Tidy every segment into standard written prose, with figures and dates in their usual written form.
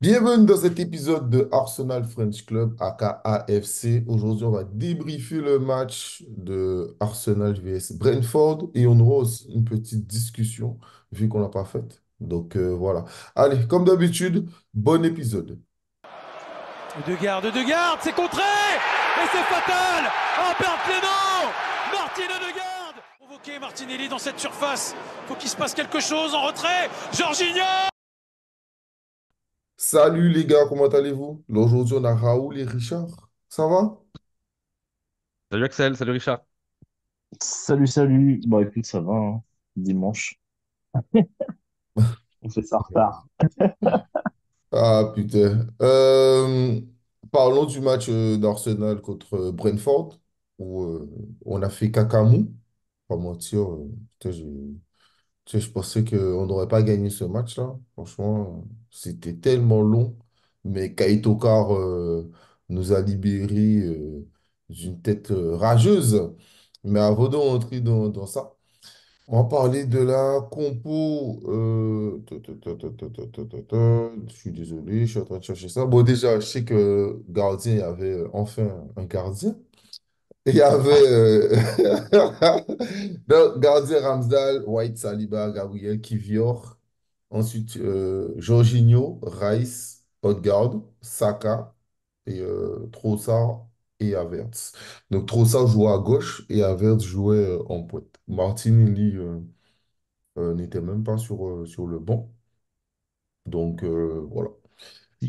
Bienvenue dans cet épisode de Arsenal French Club, aka AFC. Aujourd'hui, on va débriefer le match de Arsenal vs Brentford et on aura aussi une petite discussion vu qu'on l'a pas faite. Voilà. Allez, comme d'habitude, bon épisode. De garde, c'est contré. Et c'est fatal. Oh, perte Clément. Martin Odegaard. Provoqué Martinelli dans cette surface. Faut qu'il se passe quelque chose en retrait. Jorginho. Salut les gars, comment allez-vous? Là, aujourd'hui, on a Raoul et Richard. Ça va? Salut Axel, salut Richard. Salut, salut. Bah écoute, ça va, hein. Dimanche. On fait ça en retard. Ah putain. Parlons du match d'Arsenal contre Brentford où on a fait cacamou. Pas mentir, putain, tu sais, je pensais qu'on n'aurait pas gagné ce match-là. Franchement, c'était tellement long. Mais Kaito Car nous a libérés d'une tête rageuse. Mais avant de rentrer dans ça, on va parler de la compo. Je suis désolé, je suis en train de chercher ça. Bon, déjà, je sais que gardien, il y avait enfin un gardien. Il y avait donc, gardien Ramsdale, White, Saliba, Gabriel, Kivior. Ensuite, Jorginho, Rice, Odegaard, Saka et Trossard et Havertz. Donc Trossard jouait à gauche et Havertz jouait en pointe. Martinelli n'était même pas sur le banc. Voilà.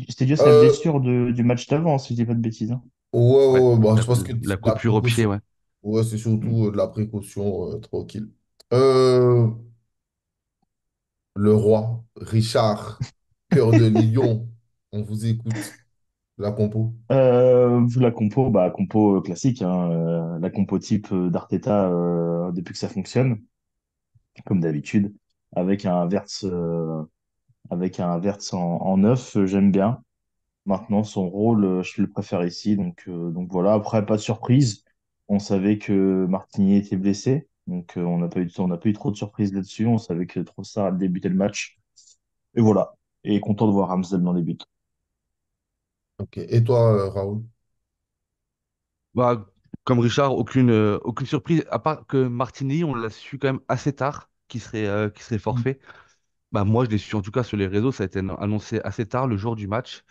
C'était dû à sa Euh, blessure du match d'avant, si je dis pas de bêtises, hein. ouais, Ouais, ouais, ouais, bah, la, je pense que la la coupure au pied, précaution, ouais. ouais, c'est Mm. surtout de la précaution tranquille. Euh, le roi, Richard, cœur de lion, on vous écoute. La compo. La compo classique, hein, la compo type d'Arteta depuis que ça fonctionne, comme d'habitude, avec un Verts en neuf, j'aime bien. Maintenant, son rôle, je le préfère ici. Donc voilà. Après, pas de surprise. On savait que Martigny était blessé. Donc on n'a pas eu trop de surprises là-dessus. On savait que Trossard allait débuter le match. Et voilà. Et content de voir Ramsdale dans les buts. Ok. Et toi, Raoul? Bah, comme Richard, aucune surprise, à part que Martinelli, on l'a su quand même assez tard qu'il serait Mm. forfait. Bah, moi, je l'ai su en tout cas sur les réseaux, ça a été annoncé assez tard le jour du match.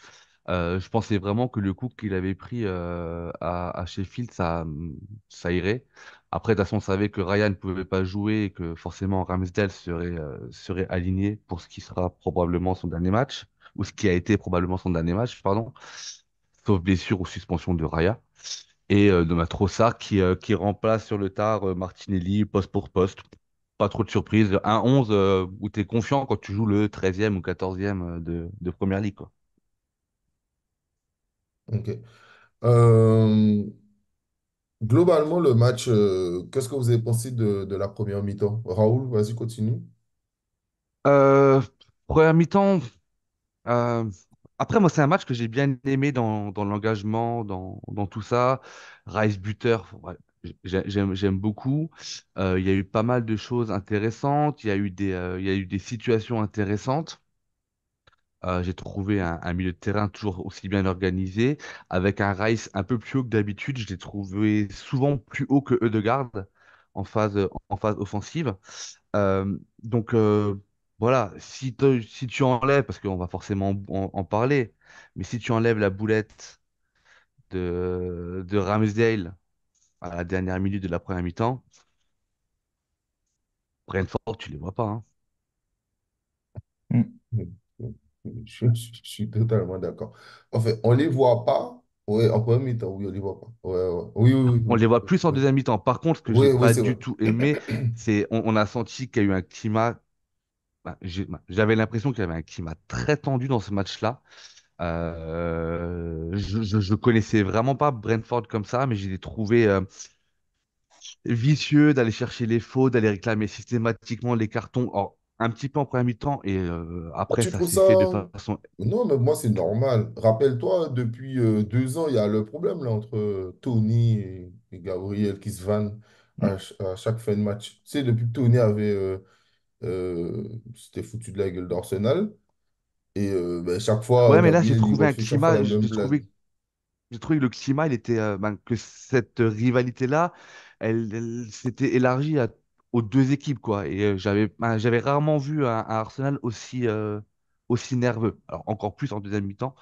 Je pensais vraiment que le coup qu'il avait pris à Sheffield, ça irait. Après, de toute façon, on savait que Ryan ne pouvait pas jouer et que forcément Ramsdale serait aligné pour ce qui sera probablement son dernier match, ou ce qui a été probablement son dernier match, pardon, sauf blessure ou suspension de Raya. Et de Matrossard qui remplace sur le tard Martinelli poste pour poste. Pas trop de surprise. Un 11 où tu es confiant quand tu joues le 13e ou 14e de Première Ligue, quoi. Ok. Euh, globalement, le match, qu'est-ce que vous avez pensé de la première mi-temps? Raoul, vas-y, continue. Euh, Première mi-temps, euh, après, moi, c'est un match que j'ai bien aimé dans l'engagement, dans tout ça. Rice buteur, ouais, j'aime beaucoup. Il y a eu pas mal de choses intéressantes. Il y a eu des situations intéressantes. J'ai trouvé un milieu de terrain toujours aussi bien organisé, avec un Rice un peu plus haut que d'habitude. Je l'ai trouvé souvent plus haut que Ødegaard en phase offensive. Donc voilà, si tu enlèves, parce qu'on va forcément en parler, mais si tu enlèves la boulette de Ramsdale à la dernière minute de la première mi-temps, Brentford, tu les vois pas, hein. Mm. Je suis totalement d'accord. En fait, on les voit pas. Oui, en première mi-temps, oui, on les voit pas. Ouais, ouais. Oui, oui, On oui, les voit oui. plus en Oui, deuxième mi-temps. Par contre, ce que j'ai oui, oui, pas c'est vrai. du tout aimé, c'est on a senti qu'il y a eu un climat. J'avais l'impression qu'il y avait un climat très tendu dans ce match-là. Je connaissais vraiment pas Brentford comme ça, mais j'ai trouvé vicieux d'aller chercher les faux, d'aller réclamer systématiquement les cartons. Alors, un petit peu en première mi-temps et Ah, après tu ça trouves s'est fait de ça? façon. Non, mais moi, c'est normal. Rappelle-toi, depuis 2 ans, il y a le problème là, entre Tony et Gabriel qui se vannent à chaque fin de match. Tu sais, depuis que Tony avait... c'était foutu de la gueule d'Arsenal. Et ben, chaque fois, Ouais, mais là, j'ai Gabriel, il trouvé un refait chaque fois la climat. même blague. J'ai trouvé que le climat, il était, que cette rivalité-là, elle s'était élargie aux deux équipes, quoi. Et j'avais rarement vu un Arsenal aussi nerveux. Alors, encore plus en deuxième mi-temps.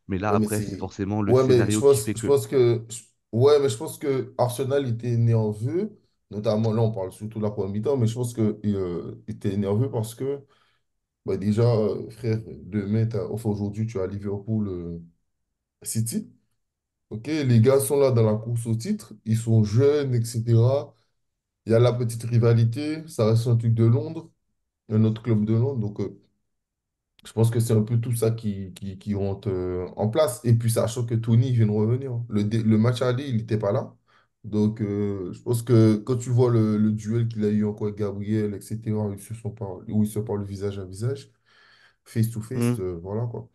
Mais là, Ouais, mais après, c'est c'est. forcément le Ouais, mais scénario qui fait je que. pense que. Ouais, mais je pense que Arsenal était nerveux, notamment là, on parle surtout de la première mi-temps, mais je pense qu'il était nerveux parce que, bah, déjà, frère, demain, enfin, aujourd'hui, tu as Liverpool City. Ok, les gars sont là dans la course au titre, ils sont jeunes, etc. Il y a la petite rivalité, ça reste un truc de Londres, un autre club de Londres, donc. Je pense que c'est un peu tout ça qui rentre en place. Et puis, sachant que Tony vient de revenir, hein. Le match aller, il n'était pas là. Donc, je pense que quand tu vois le duel qu'il a eu encore avec Gabriel, etc., où ils se parlent visage à visage, face to face, Hmm. voilà quoi.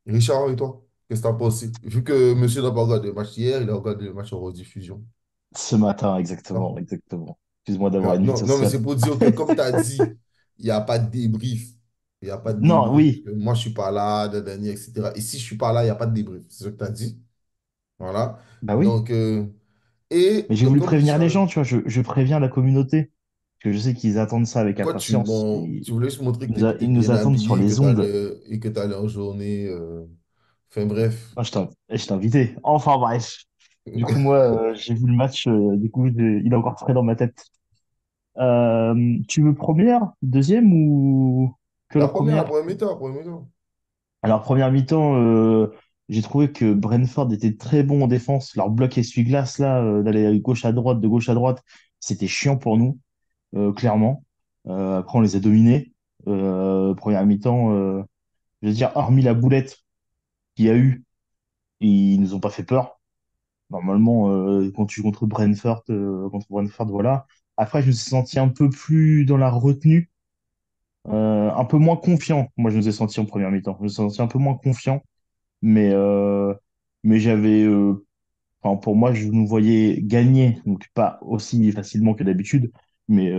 Richard, et toi, qu'est-ce que tu as pensé? Vu que monsieur n'a pas regardé le match hier, il a regardé le match en rediffusion. Ce matin, Ah. exactement, exactement. Excuse-moi d'avoir une vie Non, mais sociale. c'est pour dire que, comme tu as dit, il n'y a pas de débrief. Il n'y a pas de Non, débrief. oui, Moi, je suis pas là, dadani, etc. Et si je suis pas là, il n'y a pas de débrief. C'est ce que tu as dit. Voilà. bah oui. Donc, et Mais j'ai voulu comme prévenir les Richard, gens, tu vois, je préviens la communauté. Parce que je sais qu'ils attendent ça avec pourquoi impatience. bon, tu voulais juste montrer que tu étais Ils nous bien attendent sur habillé les ondes. et que tu allais en journée. Enfin, bref. Ah, je t'ai invité. Enfin bref. Du coup, moi, j'ai vu le match. Du coup, il est encore frais dans ma tête. Tu veux première, deuxième ou que la La première? première mi-temps, la première mi-temps. Alors, première mi-temps, j'ai trouvé que Brentford était très bon en défense. Leur bloc essuie-glace, là, d'aller de gauche à droite, de gauche à droite, c'était chiant pour nous, clairement. Après, on les a dominés. Première mi-temps, je veux dire, hormis la boulette qu'il y a eu, ils nous ont pas fait peur. Normalement, quand tu joues contre Brentford, voilà. Après, je me suis senti un peu plus dans la retenue, un peu moins confiant. Moi, je me suis senti en première mi-temps. Je me suis senti un peu moins confiant, mais, j'avais, enfin, pour moi, je nous voyais gagner, donc pas aussi facilement que d'habitude, mais,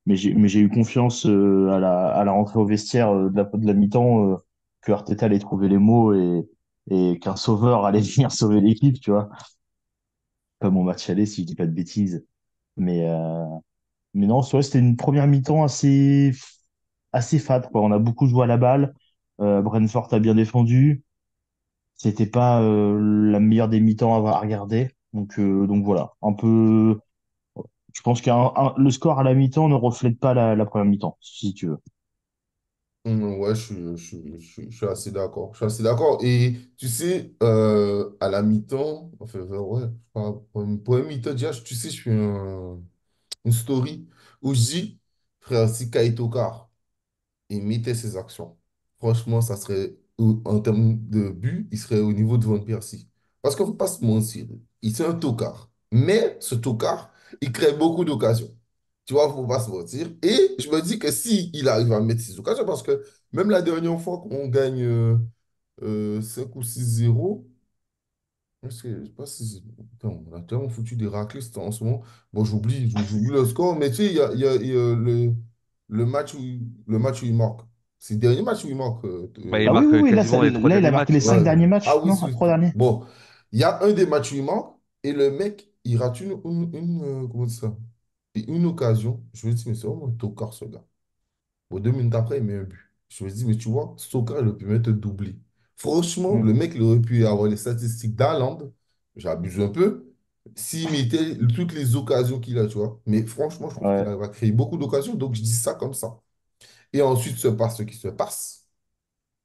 j'ai eu confiance à la rentrée au vestiaire de la mi-temps, que Arteta allait trouver les mots et qu'un sauveur allait venir sauver l'équipe, tu vois. Comme mon match aller, si je dis pas de bêtises. Mais, euh, mais non, c'est vrai, c'était une première mi-temps assez fade, quoi. On a beaucoup joué à la balle. Brentford a bien défendu. C'était pas la meilleure des mi-temps à regarder. Donc voilà, un peu. Je pense que le score à la mi-temps ne reflète pas la première mi-temps, si tu veux. Ouais, je suis assez d'accord. Je suis assez d'accord. Et tu sais, à la mi-temps, enfin, ouais, pour une mi-temps, déjà, tu sais, je fais une story où je dis, frère, si Kaito Car imitait ses actions, franchement, ça serait, en termes de but, il serait au niveau de Van Persie. Parce qu'il ne faut pas se mentir, il c'est un tocard. Mais ce tocard, il crée beaucoup d'occasions. Tu vois, il ne faut pas se mentir. Et je me dis que si il arrive à mettre ses occasions, parce que même la dernière fois qu'on gagne 5 ou 6-0, je sais pas si. Putain, on a tellement foutu des raclés en ce moment. Bon, j'oublie le score, mais tu sais, il y a le match où il marque. C'est le dernier match où il marque. Bah, il Ah oui, marque oui, oui, là, quasiment les trois là, il a derniers marqué matchs, les quoi. 5 derniers Ah matchs, oui, non? Trois derniers. bon, il y a un des matchs où il marque et le mec, il rate comment on dit ça? Une occasion. Je me dis, mais c'est vraiment un tocard, ce gars. Bon, 2 minutes après, il met un but. Je me dis, mais tu vois, Stoker, il aurait pu mettre un doublé. Franchement, Mm. le mec, il aurait pu avoir les statistiques d'Haaland. J'abuse un peu. S'il mettait toutes les occasions qu'il a, tu vois. Mais franchement, je trouve qu'il Ouais. arrive à créer beaucoup d'occasions. Donc, je dis ça comme ça. Et ensuite se passe ce qui se passe.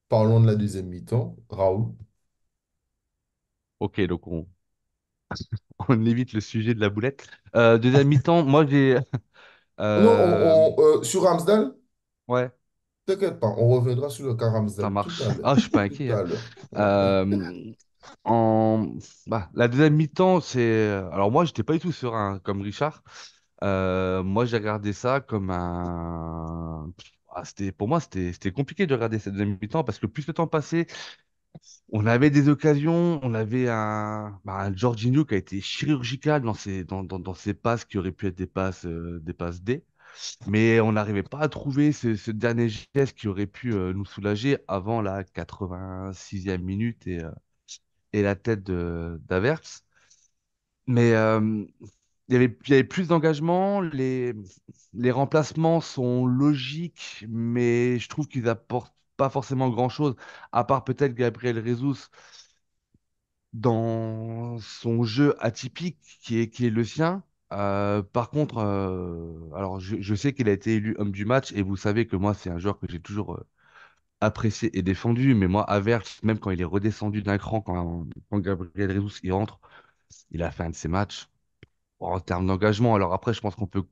Parlons de la deuxième mi-temps. Raoul. Ok, donc on évite le sujet de la boulette. Deuxième mi-temps, moi j'ai. Non, euh, sur Ramsdale, ouais, t'inquiète pas, on reviendra sur le cas ça Ramsdale tout à marche. l'heure. Ah, je suis pas Tout inquiet, hein. à l'heure. Ouais. Euh, en... la deuxième mi-temps, c'est. Alors moi, j'étais pas du tout serein comme Richard. Moi, j'ai regardé ça comme un. Pour moi, c'était compliqué de regarder cette deuxième mi-temps parce que plus le temps passait, on avait des occasions, on avait un Jorginho qui a été chirurgical dans ses passes qui auraient pu être des passes D. Mais on n'arrivait pas à trouver ce dernier geste qui aurait pu nous soulager avant la 86e minute et la tête d'Havertz. Mais il y avait plus d'engagement. Les remplacements sont logiques, mais je trouve qu'ils apportent pas forcément grand-chose, à part peut-être Gabriel Jesus dans son jeu atypique qui est le sien. Par contre, alors je sais qu'il a été élu homme du match et vous savez que moi, c'est un joueur que j'ai toujours apprécié et défendu. Mais moi, Havertz, même quand il est redescendu d'un cran, quand Gabriel Jesus il rentre, il a fait un de ses matchs en termes d'engagement. Alors après, je pense qu'on peut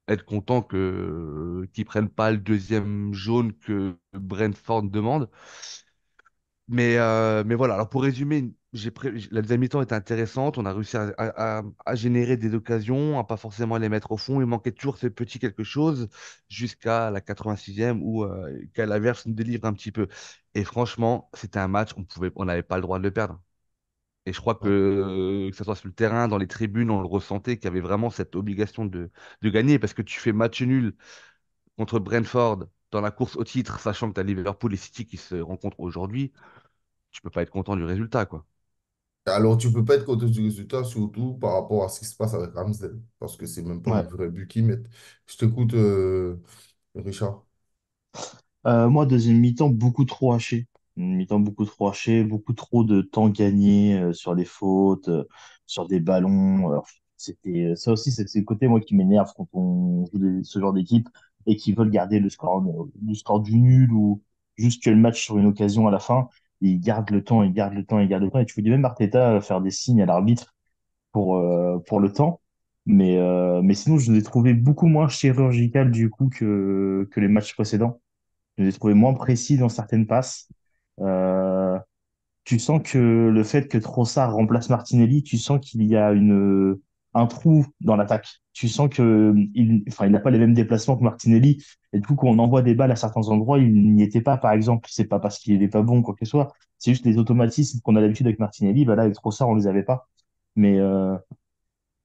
être content qu'ils prennent pas le deuxième jaune que Brentford demande. Mais voilà, alors pour résumer, la deuxième mi-temps était intéressante. On a réussi à générer des occasions, à pas forcément les mettre au fond. Il manquait toujours ce petit quelque chose jusqu'à la 86e où Calaverse nous délivre un petit peu. Et franchement, c'était un match, on n'avait pas le droit de le perdre. Et je crois que ce soit sur le terrain, dans les tribunes, on le ressentait qu'il y avait vraiment cette obligation de gagner parce que tu fais match nul contre Brentford dans la course au titre, sachant que tu as Liverpool et City qui se rencontrent aujourd'hui, tu peux pas être content du résultat, quoi. Alors, tu peux pas être content du résultat, surtout par rapport à ce qui se passe avec Ramsdale, parce que c'est même pas un Ouais. vrai but qu'ils mettent. Je t'écoute, Richard. Moi, deuxième mi-temps, beaucoup trop haché. Une mi-temps beaucoup trop haché, beaucoup trop de temps gagné sur les fautes, sur des ballons. Alors, ça aussi, c'est le côté moi qui m'énerve quand on joue ce genre d'équipe et qui veulent garder le score du nul ou juste que le match sur une occasion à la fin. Ils gardent le temps, ils gardent le temps, ils gardent le temps. Et tu vois même Arteta faire des signes à l'arbitre pour le temps. Mais sinon, je l'ai trouvé beaucoup moins chirurgical du coup que les matchs précédents. Je l'ai trouvé moins précis dans certaines passes. Euh, Tu sens que le fait que Trossard remplace Martinelli, tu sens qu'il y a un trou dans l'attaque. Tu sens que enfin, il n'a pas les mêmes déplacements que Martinelli. Et du coup, quand on envoie des balles à certains endroits, il n'y était pas, par exemple. C'est pas parce qu'il n'est pas bon, quoi que ce soit. C'est juste des automatismes qu'on a d'habitude avec Martinelli. Bah là, avec Trossard, on les avait pas. Mais, euh,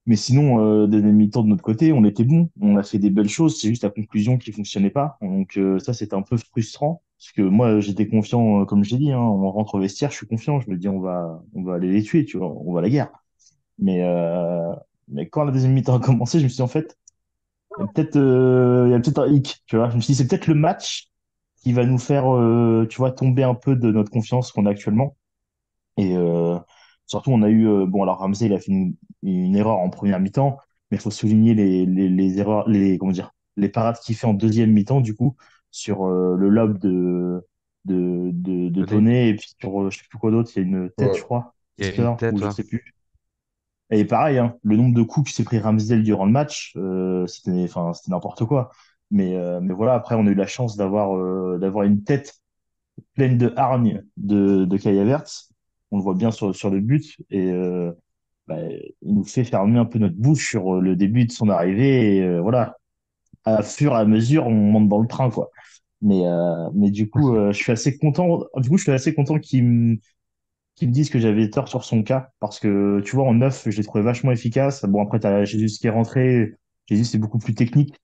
mais sinon, deuxième mi-temps de notre côté, on était bon. On a fait des belles choses. C'est juste la conclusion qui fonctionnait pas. Donc ça, c'était un peu frustrant. Parce que moi, j'étais confiant, comme je l'ai dit, hein, on rentre au vestiaire, je suis confiant. Je me dis, on va aller les tuer, tu vois, on va à la guerre. Mais, euh, mais quand la deuxième mi-temps a commencé, je me suis dit, en fait, il y a peut-être un hic, tu vois. Je me suis dit, c'est peut-être le match qui va nous faire, tu vois, tomber un peu de notre confiance qu'on a actuellement. Et surtout, on a eu, bon, alors Ramsey, il a fait une erreur en première mi-temps, mais il faut souligner les erreurs, comment dire, les parades qu'il fait en deuxième mi-temps, du coup, sur le lob de Tenez, Toney, et puis sur, je sais plus quoi d'autre, il y a une tête, je Ouais. crois, qui il y a une sort, ou tête je là. sais plus. Et pareil, hein, le nombre de coups que s'est pris Ramsdale durant le match, c'était n'importe quoi. Mais voilà, après, on a eu la chance d'avoir une tête pleine de hargne de Kai Havertz. On le voit bien sur le but. Et bah, il nous fait fermer un peu notre bouche sur le début de son arrivée. Et voilà, à fur et à mesure, on monte dans le train, quoi. Mais du coup, je suis assez content. Du coup, je suis assez content qu'ils me disent que j'avais tort sur son cas. Parce que, tu vois, en neuf, je l'ai trouvé vachement efficace. Bon, après, t'as Jesus qui est rentré. Jesus, c'est beaucoup plus technique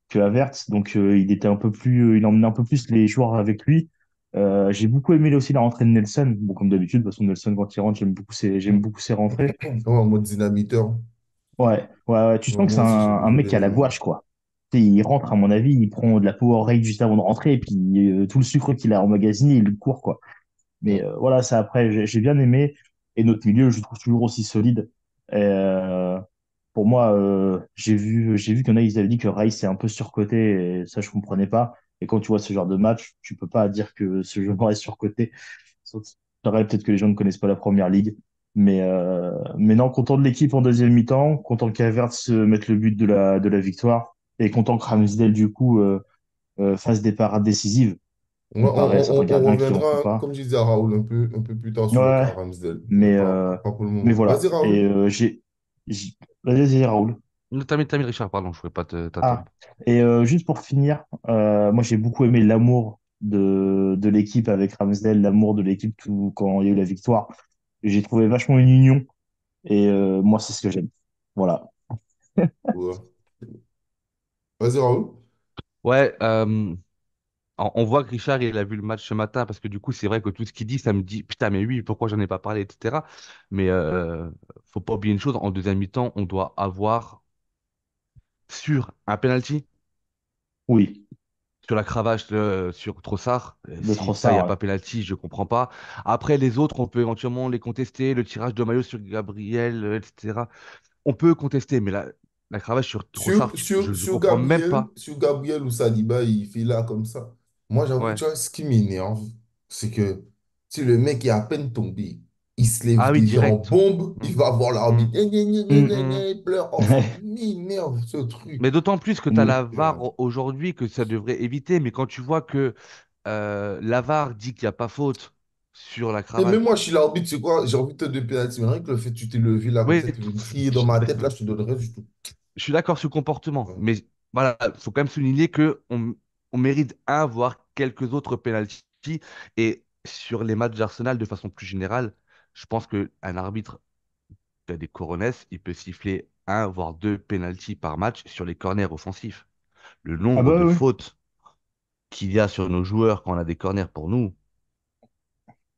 que Havertz, donc il emmenait un peu plus les joueurs avec lui. J'ai beaucoup aimé aussi la rentrée de Nelson. Bon, comme d'habitude, de toute façon, Nelson, quand il rentre, j'aime beaucoup ses rentrées. Ouais, en mode dynamiteur. Ouais, ouais, ouais. Tu Ouais, sens que moi c'est aussi, un j'aime mec bien qui a la le. gouache, quoi. Tu sais, il rentre, à mon avis, il prend de la Powerade juste avant de rentrer, et puis tout le sucre qu'il a emmagasiné, il le court, quoi. Mais voilà, ça après, j'ai bien aimé. Et notre milieu, je le trouve toujours aussi solide. Pour moi, j'ai vu qu'il y en a, ils avaient dit que Rice est un peu surcoté, et ça, je comprenais pas. Et quand tu vois ce genre de match, tu peux pas dire que ce joueur est surcoté. Sauf- C'est vrai, peut-être que les gens ne connaissent pas la première ligue. Mais non, content de l'équipe en deuxième mi-temps, content qu'Havertz mette le but de la victoire, et content que Ramsdale, du coup, fasse des parades décisives, On, comparé à certains on gardiens qui en font reviendra, pas. comme je disais à Raoul, un peu plus tard sur le Ouais, cas Ramsdale, mais mais, pas, euh, pas pour le mais moment. Vas-y, voilà. Et Raoul. j'ai... Vas-y, Raoul. Non, termine, Richard, pardon, je ne voulais pas Ah, t'interrompre. et juste pour finir, moi j'ai beaucoup aimé l'amour de l'équipe avec Ramsdale, l'amour de l'équipe tout, quand il y a eu la victoire. J'ai trouvé vachement une union et moi c'est ce que j'aime. Voilà. Ouais. Vas-y, Raoul. Ouais, on voit que Richard, il a vu le match ce matin parce que du coup, c'est vrai que tout ce qu'il dit, ça me dit, putain, mais oui, pourquoi j'en ai pas parlé, etc. Mais faut pas oublier une chose, en deuxième mi-temps, on doit avoir sur un penalty, Oui, sur la cravache sur Trossard. de Si ça, il n'y Trossard, a ouais. pas penalty, je comprends pas. Après, les autres, on peut éventuellement les contester, le tirage de maillot sur Gabriel, etc. On peut contester, mais la cravache sur Sur, Trossard, sur, je sur comprends même Gabriel, pas. sur Gabriel ou Saliba, il fait là comme ça. Moi, j'avoue, Ouais. tu vois, ce qui m'énerve, c'est que si le mec est à peine tombé, il se lève Ah oui, déjà en direct. bombe, Mm, il va voir mm, l'arbitre, gna, gna, gna, gna, mm, gna, mm. gna, il pleure. Oh, ça m'énerve ce truc. Mais d'autant plus que tu as Oui. la VAR aujourd'hui que ça devrait éviter. Mais quand tu vois que la VAR dit qu'il n'y a pas faute sur la Et cravache. même moi, je suis l'arbitre, c'est quoi? J'ai envie de te donner pénalty. Mais rien que le fait que tu t'es levé là comme Oui, ça, tu veux me crier dans ma tête, là, je te donnerai du tout. je suis d'accord sur le comportement. Ouais. Mais voilà, il faut quand même souligner que on mérite un, voire quelques autres pénaltys. Et sur les matchs d'Arsenal, de façon plus générale, je pense qu'un arbitre qui a des coronesses, il peut siffler un, voire deux pénaltys par match sur les corners offensifs. Le Ah nombre bah de oui. fautes qu'il y a sur nos joueurs quand on a des corners pour nous.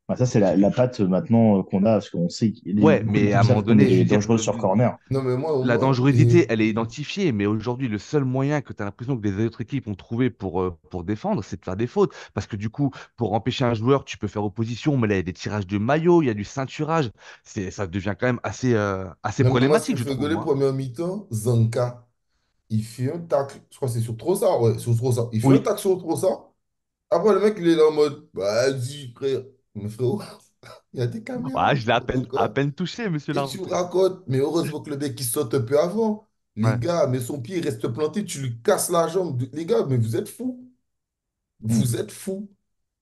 Bah, ça, c'est la patte maintenant qu'on a, parce qu'on sait qu'il y a Ouais, beaucoup mais à d'équipes un moment savent qu'on donné, je est veux dire, dangereux sur corner. Non, mais moi, au la moins, dangerosité, elle est identifiée, mais aujourd'hui, le seul moyen que tu as l'impression que les autres équipes ont trouvé pour défendre, c'est de faire des fautes. Parce que du coup, pour empêcher un joueur, tu peux faire opposition, mais là, il y a des tirages de maillot, il y a du ceinturage. Ça devient quand même assez non, mais moi, ce qui problématique, me je fait trouve, rigoler, moi. première mi-temps, Zanka. Il fait un tacle, je crois que c'est sur Trossard, ouais, sur Trossard. Il fait un Oui. tacle sur Trossard. Après, le mec, il est là en mode, bah, vas-y, frère. Mais frérot, il y a des Bah, caméras, je l'ai tu racontes à quoi? peine touché, monsieur Et tu me l'arbitre. racontes, mais heureusement que le mec, il saute un peu avant. Les Ouais. gars, mais son pied il reste planté, tu lui casses la jambe. Les gars, mais vous êtes fous. Hmm. Vous êtes fous.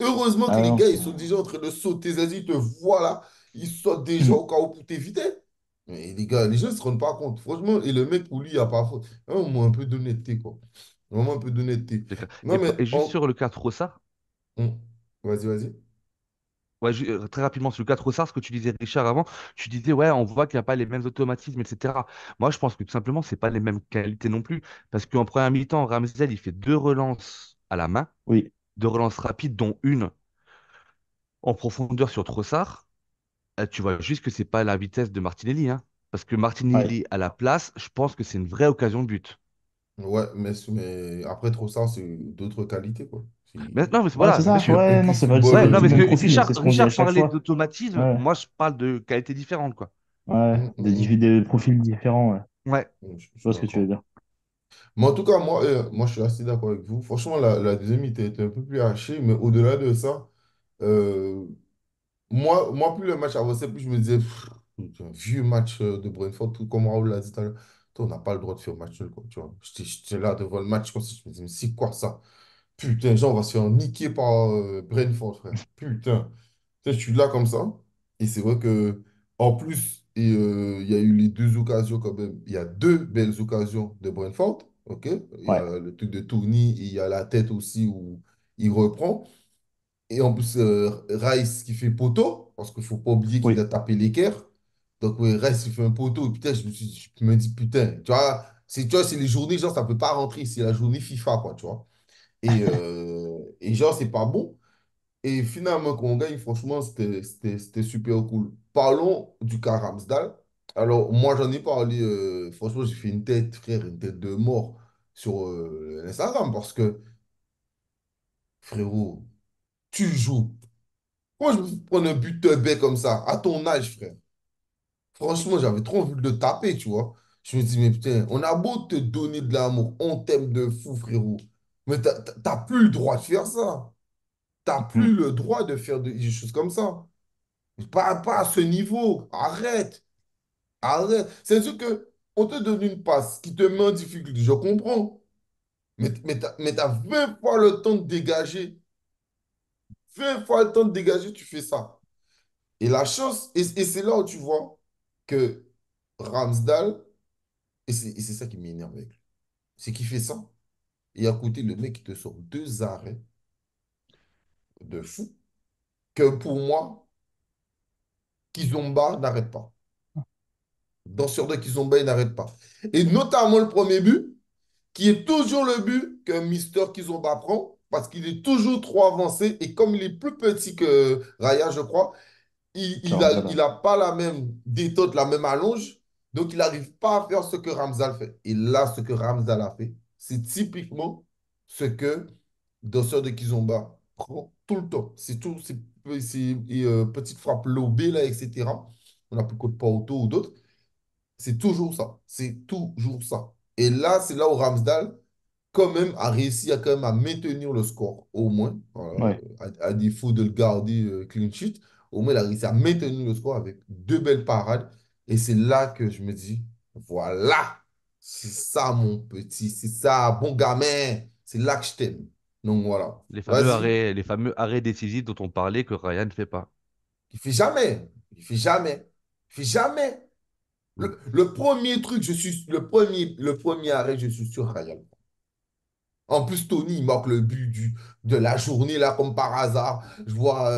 Heureusement que Ah les non, gars, c'est... ils sont déjà en train de sauter. Vas-y, ils te voient là. Ils sautent déjà Hmm. au cas où pour t'éviter. Mais les gars, les gens ne se rendent pas compte. Franchement, et le mec, pour lui, il n'y a pas faute. Vraiment, un peu d'honnêteté, quoi. Vraiment un peu d'honnêteté. C'est clair. Non, mais Et juste sur le cas Trossard, Vas-y, vas-y. ouais, très rapidement sur le cas Trossard, ce que tu disais, Richard, avant, tu disais, ouais, on voit qu'il n'y a pas les mêmes automatismes, etc. Moi, je pense que tout simplement, c'est pas les mêmes qualités non plus. Parce qu'en première mi-temps, Ramsdale, il fait deux relances à la main, Oui, deux relances rapides, dont une en profondeur sur Trossard. Tu vois juste que c'est pas la vitesse de Martinelli, hein. Parce que ouais. Martinelli à la place, je pense que c'est une vraie occasion de but. Ouais, mais après, trop ça, c'est d'autres qualités, quoi. Mais non, mais Ouais, c'est voilà, bien ça. sûr. Un Ouais, non, pur c'est vrai, c'est Ouais, pas non, du tout mais le parce même que profil, mais c'est ce qu'on dit à Richard chaque parlait fois. d'automatisme, Ouais, moi je parle de qualité différente, quoi. ouais. Hum, hum, hum. Des profils différents, ouais. Ouais. Je Je suis vois ce que tu veux d'accord. dire. Mais en tout cas, moi, je suis assez d'accord avec vous. Franchement, la deuxième était un peu plus hachée, mais au-delà de ça, euh, plus le match avançait, plus je me disais, pff, c'est un vieux match de Brentford, tout comme Raoul l'a dit tout à l'heure. Toi, on n'a pas le droit de faire match nul, quoi, tu vois. J'étais là devant le match, comme si je me disais, mais c'est quoi ça? Putain, genre, on va se faire niquer par Brentford, frère. Putain. Tu sais, je suis là comme ça. Et c'est vrai que, en plus, il y a eu les deux occasions quand même. Il y a deux belles occasions de Brentford. OK? Il y Ouais, a le truc de Tony et il y a la tête aussi où il reprend. Et en plus, Rice qui fait poteau, parce qu'il ne faut pas oublier qu'il a oui. tapé l'équerre. Donc, ouais, Rice, il fait un poteau. Et putain, je me dis, putain, tu vois, c'est les journées, genre, ça ne peut pas rentrer. C'est la journée FIFA, quoi, tu vois. Et genre, c'est pas bon. Et finalement, quand on gagne, franchement, c'était super cool. Parlons du cas Ramsdale. Alors, moi, j'en ai parlé, franchement, j'ai fait une tête, frère, une tête de mort sur Instagram parce que, frérot, tu joues. Moi, je me prends un but de bec comme ça, à ton âge, frère. Franchement, j'avais trop envie de le taper, tu vois. Je me dis, mais putain, on a beau te donner de l'amour, on t'aime de fou, frérot. Mais t'as plus le droit de faire ça. T'as Hmm. plus le droit de faire des choses comme ça. Pas à ce niveau. Arrête. Arrête. C'est sûr que on te donne une passe qui te met en difficulté. Je comprends. Mais t'as 20 fois le temps de dégager. 20 fois le temps de dégager, tu fais ça. Et la chance, et c'est là où tu vois que Ramsdale, et c'est ça qui m'énerve avec lui, c'est qu'il fait ça. Et à côté, le mec, il te sort deux arrêts de fou que pour moi, Kizomba n'arrête pas. Danseur de Kizomba, il n'arrête pas. Et notamment le premier but. qui est toujours le but qu'un Mister Kizomba prend, parce qu'il est toujours trop avancé, et comme il est plus petit que Raya, je crois, il Ramzala. a pas la même détente, la même allonge, donc il n'arrive pas à faire ce que Ramzal fait. Et là, ce que Ramzal a fait, c'est typiquement ce que danseur de Kizomba prend tout le temps. C'est tout, ces petites frappes lobées, là, etc. On a plus de Porto ou d'autres. C'est toujours ça. C'est toujours ça. Et là, c'est là où Ramsdale, quand même, a réussi quand même à maintenir le score, au moins. Voilà, Ouais. à défaut de le garder clean sheet, au moins, il a réussi à maintenir le score avec deux belles parades. Et c'est là que je me dis, voilà, c'est ça, mon petit, c'est ça, bon gamin, c'est là que je t'aime. Donc voilà, vas-y. Les fameux arrêts décisifs dont on parlait que Ryan ne fait pas. Il fait jamais, il fait jamais, il fait jamais. Mm. Le premier truc, le premier arrêt, je suis sur Ryan. En plus, Tony, il marque le but de la journée, là, comme par hasard. Je vois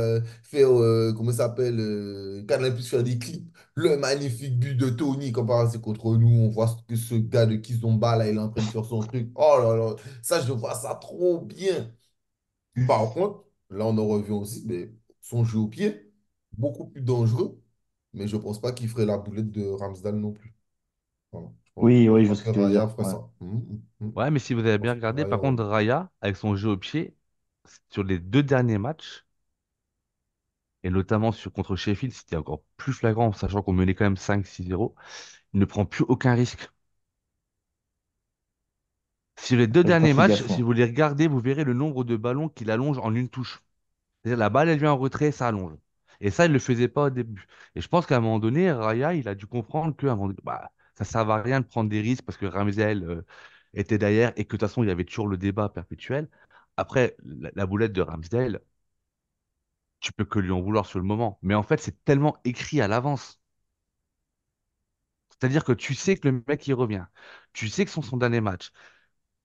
faire, comment ça s'appelle, Canal Plus faire des clips. Le magnifique but de Tony, comme par hasard, c'est contre nous. On voit que ce gars de Kizomba, là, il est en train de faire son truc. Oh là là, ça, je vois ça trop bien. Par contre, là, on en revient aussi, mais son jeu au pied, beaucoup plus dangereux. Mais je ne pense pas qu'il ferait la boulette de Ramsdale non plus. Voilà. Oui, Je oui, je vois pense ce que que tu veux Raya dire. ferait Ouais. ça. Ouais, mais si vous avez Je pense bien que regardé, par Raya, contre, Raya, avec son jeu au pied, sur les deux derniers matchs, et notamment contre Sheffield, c'était encore plus flagrant, sachant qu'on menait quand même 5-6-0, il ne prend plus aucun risque. Sur les deux J'ai pas derniers fait matchs, gaffe, si moi. vous les regardez, vous verrez le nombre de ballons qu'il allonge en une touche. C'est-à-dire la balle, elle vient en retrait, ça allonge. Et ça, il ne le faisait pas au début. Et je pense qu'à un moment donné, Raya, il a dû comprendre que à un moment donné, bah, ça ne servait à rien de prendre des risques parce que Ramsel était derrière et que de toute façon, il y avait toujours le débat perpétuel. Après, la boulette de Ramsdale, tu peux que lui en vouloir sur le moment. Mais en fait, c'est tellement écrit à l'avance. C'est-à-dire que tu sais que le mec, il revient. Tu sais que c'est son dernier match.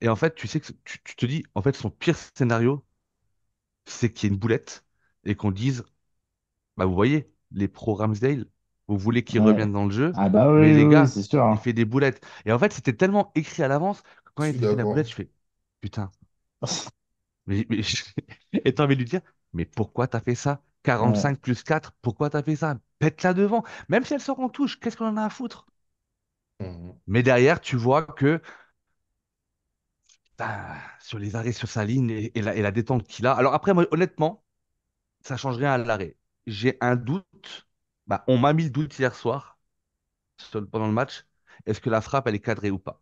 Et en fait, tu sais que tu te dis, en fait, son pire scénario, c'est qu'il y ait une boulette et qu'on dise, bah, vous voyez, les pros Ramsdale, vous voulez qu'ils Ouais. reviennent dans le jeu, Ah bah mais oui, les oui, oui, gars, c'est sûr, il hein. fait des boulettes. Et en fait, c'était tellement écrit à l'avance que quand je il suis fait la boulette, d'accord. je fais, putain, mais et t'as envie de lui dire, mais pourquoi t'as fait ça? Ouais. 45 + 4, pourquoi t'as fait ça? Pète-la devant. Même si elle sort en touche, qu'est-ce qu'on en a à foutre? Mhm. Mais derrière, tu vois que sur les arrêts sur sa ligne et la détente qu'il a. Alors après, moi, honnêtement, ça change rien à l'arrêt. J'ai un doute. Bah, on m'a mis le doute hier soir pendant le match. Est-ce que la frappe, elle est cadrée ou pas?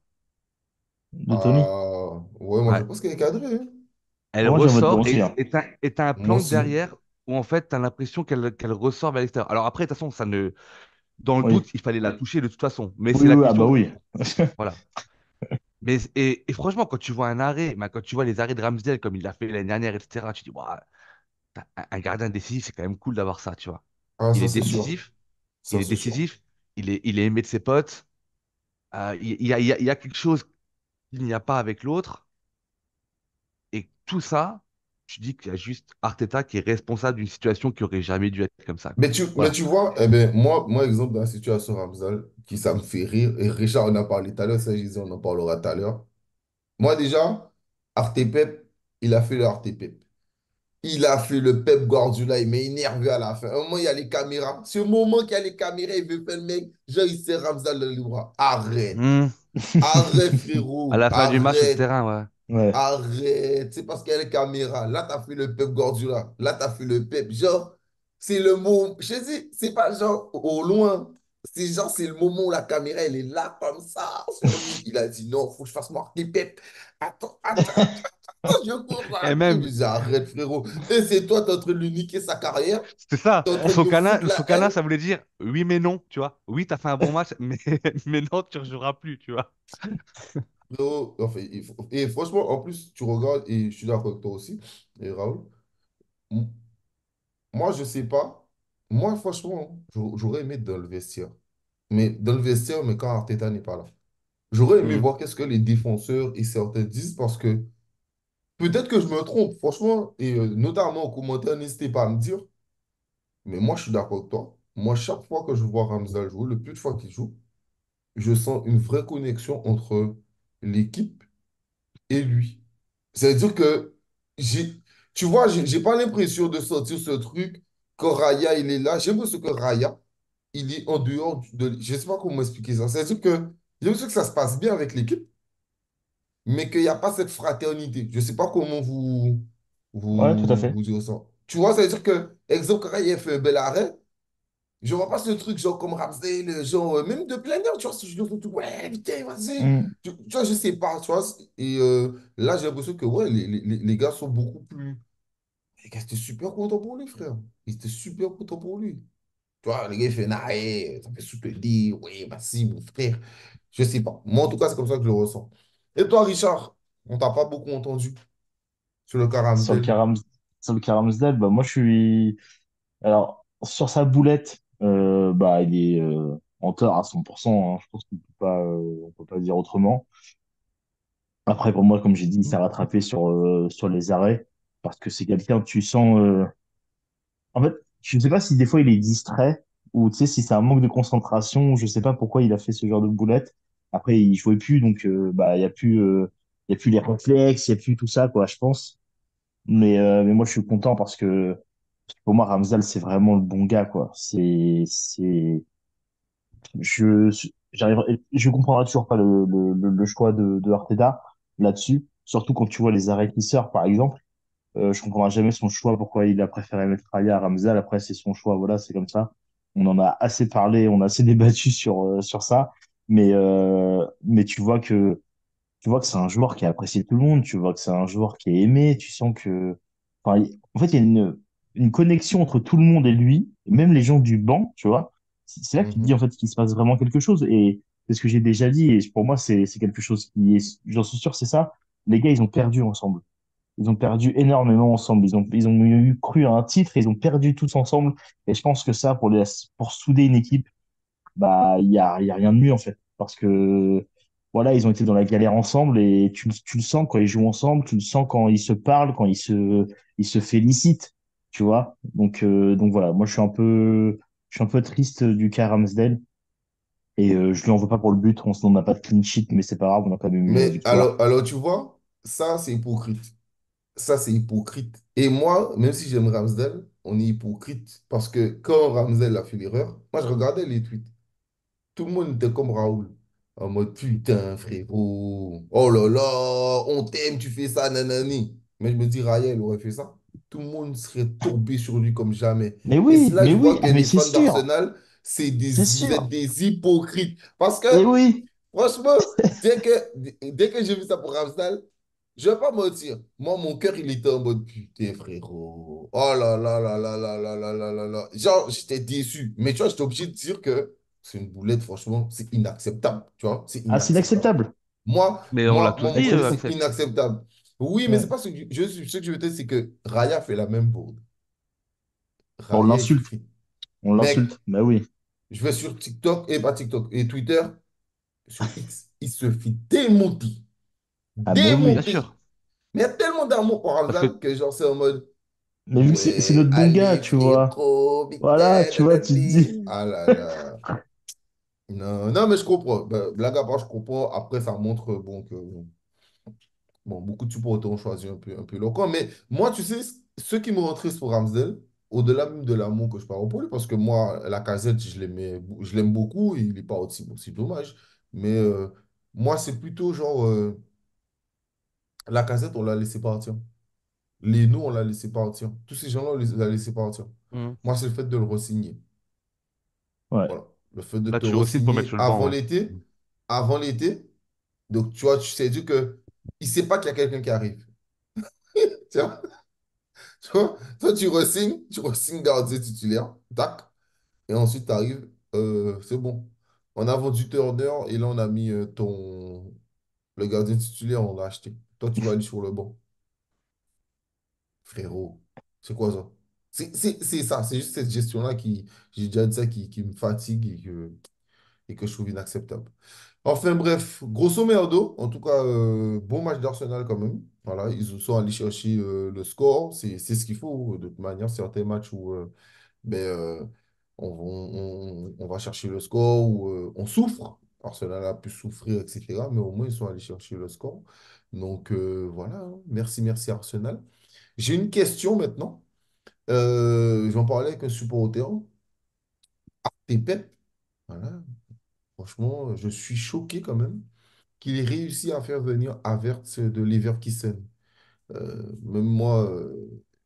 De Tony? Ah, ouais, moi je Ouais. pense qu'il est cadré, hein. Elle Pour moi, j'ai un mode bon ressort aussi, hein. et t'as un Moi plank aussi. derrière où en fait, t'as l'impression qu'elle ressort vers l'extérieur. Alors après, de toute façon, ça ne... dans le Oui. doute, il fallait la toucher de toute façon. Mais Oui, c'est la oui, ah bah question. oui. Voilà. Mais, et franchement, quand tu vois un arrêt, bah, quand tu vois les arrêts de Ramsdale comme il l'a fait l'année dernière, etc., tu dis, Ouah, un gardien décisif, c'est quand même cool d'avoir ça, tu vois. Ah, Il ça est c'est sûr. décisif, il Ça est c'est sûr. décisif, il est aimé de ses potes. Il y a quelque chose qu'il n'y a pas avec l'autre. Et tout ça, tu dis qu'il y a juste Arteta qui est responsable d'une situation qui aurait jamais dû être comme ça, quoi. Mais Voilà. tu vois, eh ben, moi, exemple, dans la situation Ramsal, qui ça me fait rire, et Richard en a parlé tout à l'heure, ça, je disais, on en parlera tout à l'heure. Moi, déjà, Artepep, il a fait le Artepep. Il a fait le Pep Guardiola, il m'a énervé à la fin. Un moment, il y a les caméras. Ce moment qu'il y a les caméras, il veut faire le mec, genre, il sert Ramsal dans les bras. Arrête. Hmm. Arrête, À frérot. la fin du match sur le Arrête. terrain, ouais. Ouais. Arrête, c'est parce qu'il y a les caméras. Là, tu as fait le Pep Guardiola. Là, tu as fait le Pep. Genre, c'est le mot. Je dis, c'est pas genre au loin. C'est genre, c'est le moment où la caméra, elle est là, comme ça, sur lui. Il a dit, non, faut que je fasse moi des Pep. Attends, je cours dans Et la pub. même, Je dis, arrête, frérot. Et c'est toi, tu es en train de lui niquer sa carrière. c'est ça. Tu es en train de nous foutre Son la canin, haine. ça voulait dire oui, mais non, tu vois. Oui, t'as fait un bon match, mais, mais non, tu ne rejoueras plus, tu vois. Frérot, enfin, et franchement, en plus, tu regardes, et je suis d'accord avec toi aussi, et Raoul. Moi, je sais pas. Moi, franchement, j'aurais aimé être dans le vestiaire. Mais dans le vestiaire, mais quand Arteta n'est pas là. J'aurais aimé Hmm. voir qu'est-ce que les défenseurs et certains disent parce que peut-être que je me trompe, franchement, et notamment en commentaire, n'hésitez pas à me dire. Mais moi, je suis d'accord avec toi. Moi, chaque fois que je vois Ramsdale jouer, le plus de fois qu'il joue, je sens une vraie connexion entre l'équipe et lui. C'est-à-dire que j'ai, tu vois, j'ai pas l'impression de sortir ce truc quand Raya, il est là. J'ai l'impression que Raya, il est en dehors de... Je sais pas comment expliquer ça. C'est-à-dire que j'ai l'impression que ça se passe bien avec l'équipe, mais qu'il n'y a pas cette fraternité. Je sais pas comment Ouais, tout à fait. vous dire ça. Tu vois, c'est-à-dire que, exemple, quand Raya fait un bel arrêt, je vois pas ce truc, genre comme Ramsdale, genre, même de plein air, tu vois, je dis, ouais, putain, vas-y. Mm. Tu vois, je sais pas, tu vois. Et là, j'ai l'impression que, ouais, les gars sont beaucoup plus. Les gars, étaient super contents pour lui, frère. Ils étaient super contents pour lui. Tu vois, les gars, ils font, nah, ça fait sous te dire, ouais, vas-y, mon frère. Je sais pas. Moi, en tout cas, c'est comme ça que je le ressens. Et toi, Richard, on t'a pas beaucoup entendu sur le cas Sur le Ramsdale. cas sur le cas Ramsdale, bah, moi, je suis. Alors, sur sa boulette, bah, il est en tort à 100%, hein. Je pense on peut pas dire autrement. Après, pour moi, comme j'ai dit, il s'est rattrapé sur les arrêts parce que c'est quelqu'un, tu sens. En fait, je ne sais pas si des fois il est distrait ou tu sais, si c'est un manque de concentration. Je sais pas pourquoi il a fait ce genre de boulette. Après, il jouait plus, donc bah, il y a plus les réflexes, il y a plus tout ça, quoi, je pense. Mais moi, je suis content parce que pour moi, Ramsdale, c'est vraiment le bon gars, quoi. Je, je comprendrai toujours pas le choix de Arteta là-dessus. Surtout quand tu vois les arrêts qui sortent, par exemple. Je comprendrai jamais son choix, pourquoi il a préféré mettre Raya à Ramsdale. Après, c'est son choix, voilà, c'est comme ça. On en a assez parlé, on a assez débattu sur ça. Mais tu vois que c'est un joueur qui est apprécié de tout le monde, tu vois que c'est un joueur qui est aimé, tu sens que, enfin, en fait, il y a une connexion entre tout le monde et lui, et même les gens du banc, tu vois. C'est là que tu te dis, Mhm, en fait, qu'il se passe vraiment quelque chose. Et c'est ce que j'ai déjà dit, et pour moi, c'est quelque chose qui est, j'en suis sûr, c'est ça. Les gars, ils ont perdu ensemble. Ils ont perdu énormément ensemble. Ils ont eu cru à un titre, ils ont perdu tous ensemble. Et je pense que ça, pour souder une équipe, bah, il y a rien de mieux, en fait. Parce que, voilà, ils ont été dans la galère ensemble et tu le sens quand ils jouent ensemble, tu le sens quand ils se parlent, ils se félicitent, tu vois. Donc voilà, moi, je suis un peu triste du cas Ramsdale. Et je lui en veux pas pour le but. On n'a pas de clean sheet, mais c'est pas grave, on a quand même eu la mais victoire. tu vois, ça, c'est hypocrite. Ça, c'est hypocrite. Et moi, même si j'aime Ramsdale, on est hypocrite. Parce que quand Ramsdale a fait l'erreur, moi, je regardais les tweets. Tout le monde était comme Raoul. En mode, putain, frérot. Oh là là, on t'aime, tu fais ça, nanani. Mais je me dis, Raya, il aurait fait ça. Tout le monde serait tombé sur lui comme jamais. Et c'est là que Mais je vois oui, que ah, mais les c'est fans sûr, d'Arsenal, c'est vous êtes sûr. des hypocrites. Parce que Et oui. franchement, dès que j'ai vu ça pour Ramsdale, je vais pas mentir. Moi, mon cœur, il était en mode putain, frérot. Oh là là là là là là là là là là. Genre, j'étais déçu. Mais tu vois, j'étais obligé de dire que c'est une boulette, franchement, c'est inacceptable. Tu vois, c'est Ah, c'est inacceptable. inacceptable. Mais on l'a tous Mon dit, point de vue, c'est Axel. inacceptable. Oui, mais c'est Ouais. pas ce que je veux dire, c'est que Raya fait la même bourde. On Raya, il l'insulte. fait. On Mec, l'insulte. Bah oui. je vais sur TikTok, et pas TikTok, et Twitter, sur X, il se fait démonter. Ah, mais Bien oui. Démonter. sûr. Mais il y a tellement d'amour pour Parce Ramzan que, que genre c'est en mode Mais vu que c'est ouais, notre bon gars, allez tu vois. frérot, Voilà, putain, tu vois, tu te dis. nanani. Ah là là. Non, non, mais je comprends. Ben, blague à part, je comprends. Après, ça montre bon, que bon, beaucoup de supporters ont choisi un peu leur camp. Mais moi, tu sais, ce qui me rend triste pour Ramsdale, au-delà même de l'amour que je parle pour lui, parce que moi, la casette, je l'aime beaucoup, il n'est pas aussi dommage. Mais moi, c'est plutôt genre, la casette, on l'a laissé partir. Leno, on l'a laissé partir. Tous ces gens-là, on les a laissés partir. hmm, Moi, c'est le fait de le re-signer. Ouais. Voilà. Le fait de là, te tu re pour mettre re-signer sur le banc, ouais. avant l'été. Donc, tu vois, tu sais dire que il ne sait pas qu'il y a quelqu'un qui arrive. Tu vois? Tu vois? Toi, tu re-signes gardien titulaire. Tac. Et ensuite, tu arrives. C'est bon. On a vendu Turner et là, on a mis le gardien titulaire, on l'a acheté. Toi, tu vas aller sur le banc. Frérot, c'est quoi ça? C'est ça, c'est juste cette gestion-là qui, j'ai déjà dit ça, qui me fatigue et que je trouve inacceptable. Enfin bref, grosso merdo, en tout cas, bon match d'Arsenal quand même. Voilà, ils sont allés chercher le score, c'est ce qu'il faut. De toute manière, certains matchs où ben, on va chercher le score, où on souffre. Arsenal a pu souffrir, etc. Mais au moins, ils sont allés chercher le score. Donc voilà, hein. Merci, merci Arsenal. J'ai une question maintenant. J'en parlais avec un supporter. Et Pep, voilà, franchement, je suis choqué quand même qu'il ait réussi à faire venir Havertz de Leverkusen.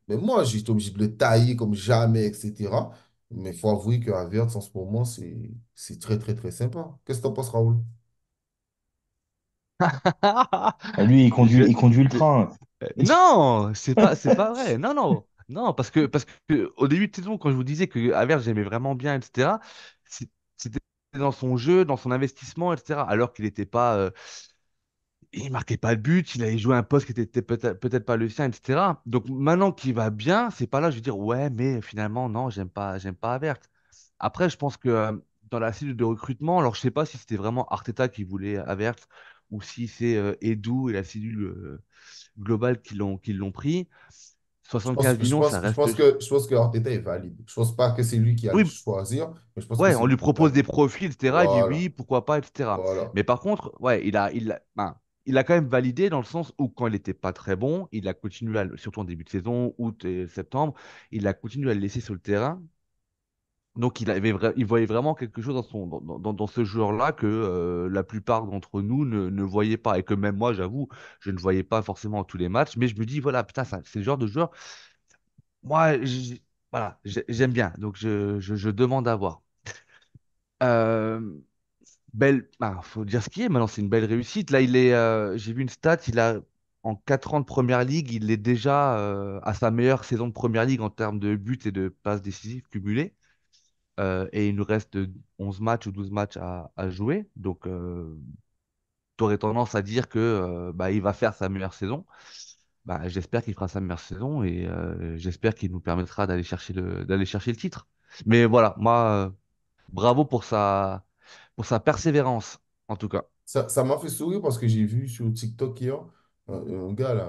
Même moi, j'ai été obligé de le tailler comme jamais, etc. Mais il faut avouer que Havertz, en ce moment, c'est très, très, très sympa. Qu'est-ce que t'en penses, Raoul? Ah, lui, Je- il conduit le train. Non, c'est pas vrai. Non, non, non, parce que au début de saison, quand je vous disais que Havertz, j'aimais vraiment bien, etc., c'est- c'était dans son jeu, dans son investissement, etc., alors qu'il n'était pas, il marquait pas de but, il avait joué un poste qui était peut-être pas le sien, etc. Donc maintenant qu'il va bien, c'est pas là, je vais dire, ouais, mais finalement, non, j'aime pas Havertz. Après, je pense que dans la cellule de recrutement, alors je sais pas si c'était vraiment Arteta qui voulait Havertz ou si c'est Edu et la cellule globale qui l'ont pris. Je pense, 75 je millions, ça pense, je reste. pense que, je pense que Arteta est valide. Je pense pas que c'est lui qui a le Oui, choisir, mais je pense que ouais, c'est on lui lui qui est propose des valide. profils, etc. Il dit Voilà, oui, pourquoi pas, etc. voilà. Mais par contre, ouais, il a quand même validé dans le sens où quand il n'était pas très bon, il a continué, surtout en début de saison, août et septembre, il a continué à le laisser sur le terrain. Donc il voyait vraiment quelque chose dans ce joueur-là que la plupart d'entre nous ne voyaient pas. Et que même moi, j'avoue, je ne voyais pas forcément tous les matchs. Mais je me dis, voilà, putain, c'est le genre de joueur, moi, voilà, j'aime bien. Donc je demande à voir. Euh, faut dire ce qui est. Maintenant, c'est une belle réussite. Là, j'ai vu une stat. En 4 ans de Première Ligue, il est déjà à sa meilleure saison de Première Ligue en termes de buts et de passes décisives cumulées. Et il nous reste 11 matchs ou 12 matchs à jouer. Donc, tu aurais tendance à dire que il va faire sa meilleure saison. Bah, j'espère qu'il fera sa meilleure saison et j'espère qu'il nous permettra d'aller chercher le titre. Mais voilà, moi, bravo pour sa persévérance, en tout cas. Ça m'a fait sourire parce que j'ai vu sur TikTok hier un gars là,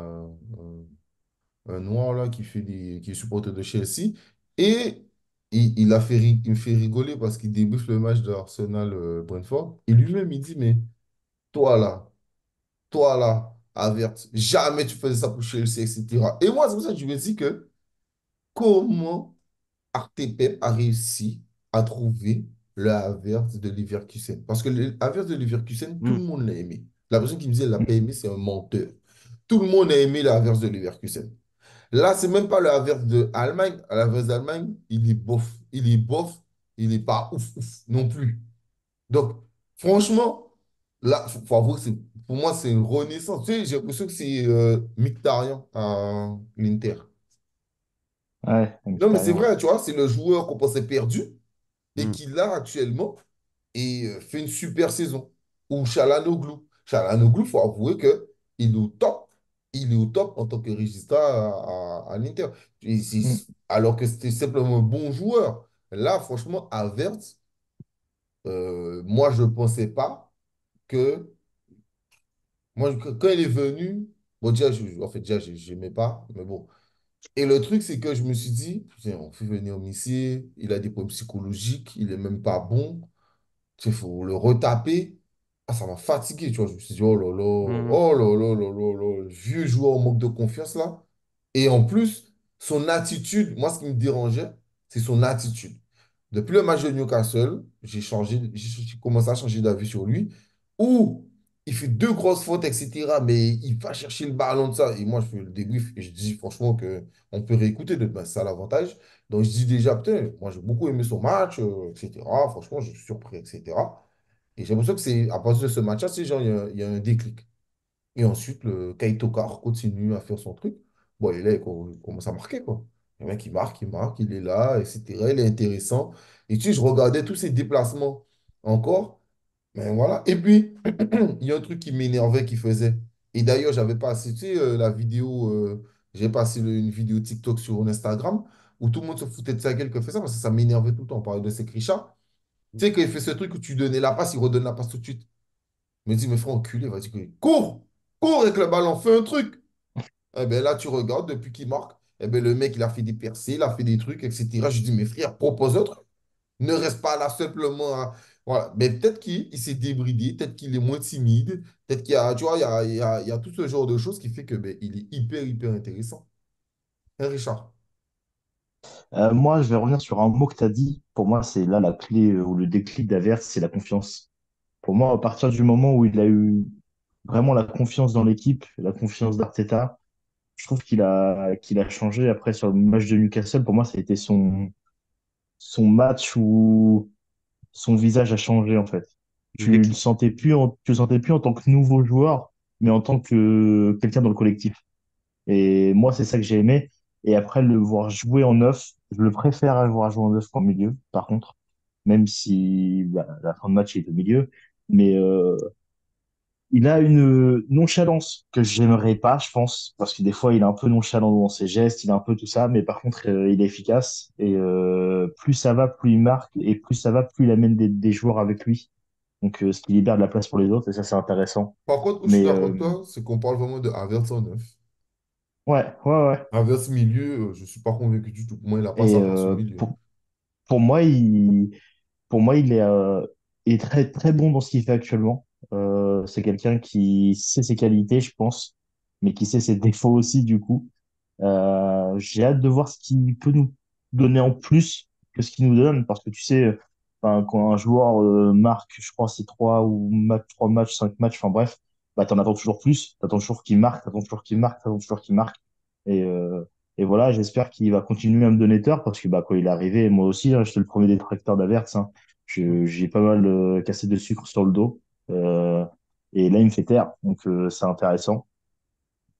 un noir là qui est supporter de Chelsea et il me fait rigoler parce qu'il débriefe le match de Arsenal Brentford et lui-même il dit mais toi là, Havertz, jamais tu faisais ça pour Chelsea, etc. Et moi c'est pour ça que je me dis que comment Arte Pep a réussi à trouver le Havertz de Leverkusen. Parce que le Havertz de Leverkusen, tout Hmm. le monde l'a aimé. La personne qui me disait qu'elle l'a pas aimé, c'est un menteur. Tout le monde a aimé le Havertz de Leverkusen. Là, c'est même pas le Havertz de Allemagne. À l'Havertz d'Allemagne, il est bof. Il est bof. Il n'est pas ouf, ouf non plus. Donc, franchement, là, faut avouer que pour moi, c'est une renaissance. Tu sais, j'ai l'impression que c'est Mkhitaryan à l'Inter. Ouais, Non, mais c'est Mkhitaryan, ouais. vrai, tu vois, c'est le joueur qu'on pensait perdu et Hmm. qui, là, actuellement, fait une super saison. Ou Chalanoglu. Chalanoglu, il faut avouer que il est au top. Il est au top en tant que régista à l'Inter. Mm. Alors que c'était simplement un bon joueur. Là, franchement, Havertz, moi, je ne pensais pas que. Moi, quand il est venu, bon, déjà, en fait, déjà, je n'aimais pas, mais bon. Et le truc, c'est que je me suis dit, putain, on fait venir Messi, il a des problèmes psychologiques, il n'est même pas bon. Il faut le retaper. Ah, ça m'a fatigué, tu vois. Je me suis dit, Hmm. oh là là là là là, le vieux joueur en manque de confiance là. Et en plus, son attitude, moi, ce qui me dérangeait, c'est son attitude. Depuis le match de Newcastle, j'ai commencé à changer d'avis sur lui, où il fait deux grosses fautes, etc. Mais il va chercher le ballon de ça. Et moi, je fais le débrief et je dis franchement que on peut réécouter, c'est ça l'avantage. Donc, je dis déjà, putain, moi, j'ai beaucoup aimé son match, etc. Franchement, je suis surpris, etc. Et j'ai l'impression que c'est à partir de ce match-là, c'est genre, il y a un déclic. Et ensuite, le Kaito Car continue à faire son truc. Bon, et là, il commence à marquer, quoi. Le mec, il marque, il est là, etc. Il est intéressant. Et tu sais, je regardais tous ses déplacements encore. Mais voilà. Et puis, il y a un truc qui m'énervait qu'il faisait. Et d'ailleurs, j'avais passé, tu sais, la vidéo, j'ai passé une vidéo TikTok sur Instagram où tout le monde se foutait de sa gueule que fait ça parce que ça m'énervait tout le temps. On parlait de ces crichards. Tu sais, quand il fait ce truc où tu donnais la passe, il redonne la passe tout de suite. Je me dis, mais frère, enculé, vas-y, cours! Cours avec le ballon, fais un truc! Eh bien là, tu regardes, depuis qu'il marque, eh ben, le mec, il a fait des percées, il a fait des trucs, etc. Je dis, mais frère, propose un truc. Ne reste pas là simplement. Voilà. Mais peut-être qu'il s'est débridé, peut-être qu'il est moins timide, peut-être qu'il y a, tu vois, il y a tout ce genre de choses qui fait que ben, il est hyper, hyper intéressant. Hein, Richard? Moi, je vais revenir sur un mot que tu as dit. Pour moi, c'est là la clé ou le déclic d'Avertz, c'est la confiance. Pour moi, à partir du moment où il a eu vraiment la confiance dans l'équipe, la confiance d'Arteta, je trouve qu'il a changé. Après, sur le match de Newcastle, pour moi, ça a été son match où son visage a changé, en fait. Le déclic. Tu le sentais plus en tant que nouveau joueur, mais en tant que quelqu'un dans le collectif. Et moi, c'est ça que j'ai aimé. Et après, le voir jouer en neuf, je le préfère à le voir jouer en neuf qu'en milieu, par contre. Même si bah, la fin de match, il est au milieu. Mais il a une nonchalance que j'aimerais pas, je pense. Parce que des fois, il est un peu nonchalant dans ses gestes, il est un peu tout ça. Mais par contre, il est efficace. Et plus ça va, plus il marque. Et plus ça va, plus il amène des joueurs avec lui. Donc, ce qui libère de la place pour les autres. Et ça, c'est intéressant. Par contre, où je suis Mais d'accord avec toi, c'est qu'on parle vraiment de Havertz en neuf. ouais, ouais, ouais. Havertz milieu, je ne suis pas convaincu du tout. Pour moi, il n'a pas Et sa place au milieu. pour moi, il est très, très bon dans ce qu'il fait actuellement. C'est quelqu'un qui sait ses qualités, je pense, mais qui sait ses défauts aussi, du coup. J'ai hâte de voir ce qu'il peut nous donner en plus que ce qu'il nous donne, parce que tu sais, enfin, quand un joueur marque, je crois, c'est trois matchs, cinq matchs, enfin bref, bah, t'en attends toujours plus, t'attends toujours qu'il marque, t'attends toujours qu'il marque, t'attends toujours qu'il marque. Et, euh, et voilà, j'espère qu'il va continuer à me donner tort, parce que bah, quand il est arrivé, moi aussi, hein, j'étais le premier détracteur d'Avertz, hein. J'ai pas mal cassé de sucre sur le dos. Euh, et là, il me fait taire, donc c'est intéressant.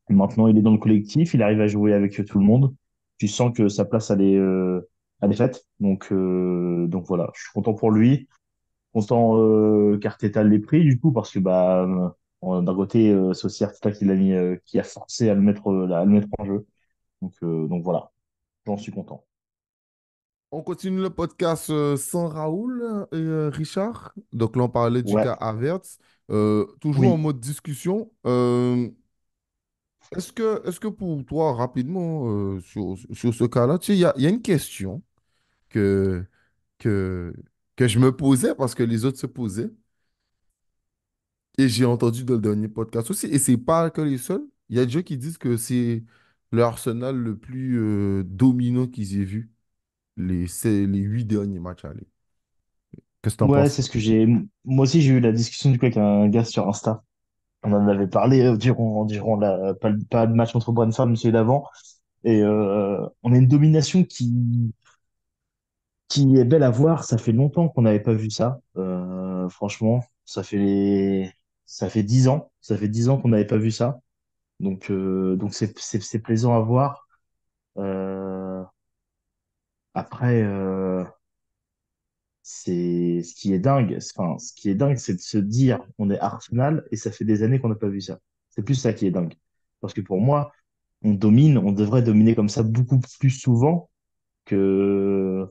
Maintenant, il est dans le collectif, il arrive à jouer avec tout le monde. Tu sens que sa place, elle est faite. Donc voilà, je suis content pour lui. Content qu'Arteta l'ait pris, du coup, parce que bah, d'un côté, c'est aussi Arteta qui a forcé à le mettre en jeu. Donc voilà, j'en suis content. On continue le podcast sans Raoul et Richard. Donc là, on parlait du Ouais, cas Havertz. Toujours en oui, mode discussion. Est-ce que pour toi, rapidement, sur ce cas-là, tu sais, il y a une question que, que, que je me posais parce que les autres se posaient. Et j'ai entendu dans le dernier podcast aussi. Et c'est pas que les seuls. Il y a des gens qui disent que c'est le Arsenal le plus dominant qu'ils aient vu c'est les 8 derniers matchs. Allez. Qu'est-ce que tu en ouais, penses? c'est ce que j'ai. Moi aussi, j'ai eu la discussion du coup avec un gars sur Insta. On en avait parlé pas le match contre Brentford, mais celui d'avant. Et on a une domination qui est belle à voir. Ça fait longtemps qu'on n'avait pas vu ça. Franchement, ça fait 10 ans. Ça fait 10 ans qu'on n'avait pas vu ça. Donc c'est plaisant à voir. Euh, après, c'est ce qui est dingue. Enfin, ce qui est dingue, c'est de se dire on est Arsenal et ça fait des années qu'on n'a pas vu ça. C'est plus ça qui est dingue. Parce que pour moi, on devrait dominer comme ça beaucoup plus souvent que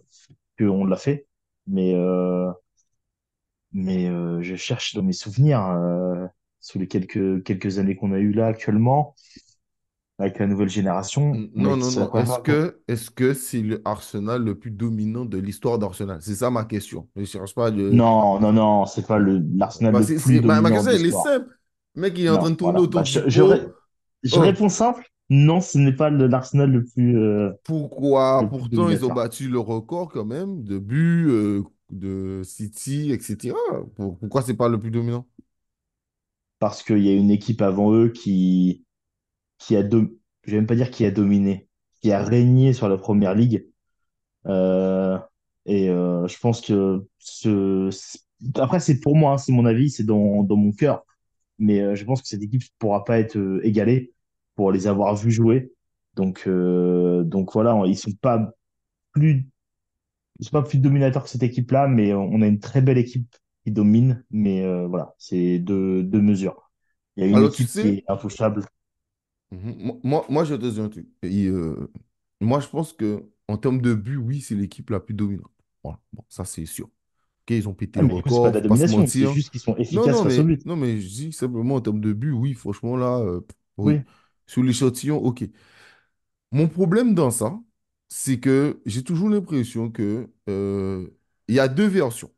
qu'on l'a fait. Mais je cherche dans mes souvenirs sous les quelques années qu'on a eues là actuellement avec la nouvelle génération. Non, Mais non, c'est la non. première fois qu'on... Est-ce que c'est le Arsenal le plus dominant de l'histoire d'Arsenal? C'est ça ma question. Je ne cherche pas de... Non, non, non, c'est pas l'Arsenal Bah, le plus ma dominant de question, elle est l'histoire. simple. Le mec, il est en train Non, de tourner voilà. autour Bah, du pot. je Oh, réponds simple. Non, ce n'est pas l'Arsenal pourquoi? le plus Pourtant, ils ont dominateur. battu le record quand même de buts de City, etc. Pourquoi c'est pas le plus dominant? Parce qu'il y a une équipe avant eux qui je vais même pas dire qui a dominé, qui a régné sur la première ligue. Euh, je pense que après, c'est pour moi, hein, c'est mon avis, c'est dans mon cœur. Mais je pense que cette équipe ne pourra pas être égalée pour les avoir vus jouer. Donc voilà, plus, ils sont pas plus dominateurs que cette équipe-là, mais on a une très belle équipe qui domine. Mais voilà, c'est deux mesures. Il y a une Alors, tu équipe qui sais, est intouchable. moi, je vais te dire un truc. Moi, je pense que en termes de buts, oui, c'est l'équipe la plus dominante. Voilà. Bon, ça, c'est sûr. Ok, ils ont pété Ah, le mais du coup, c'est pas record, de la faut pas se domination, c'est mentir. juste qu'ils sont efficaces face au but. Non, mais je dis simplement en termes de but, oui, franchement, là, oui. Oui. Sur l'échantillon, ok. Mon problème dans ça, c'est que j'ai toujours l'impression que il y a deux versions.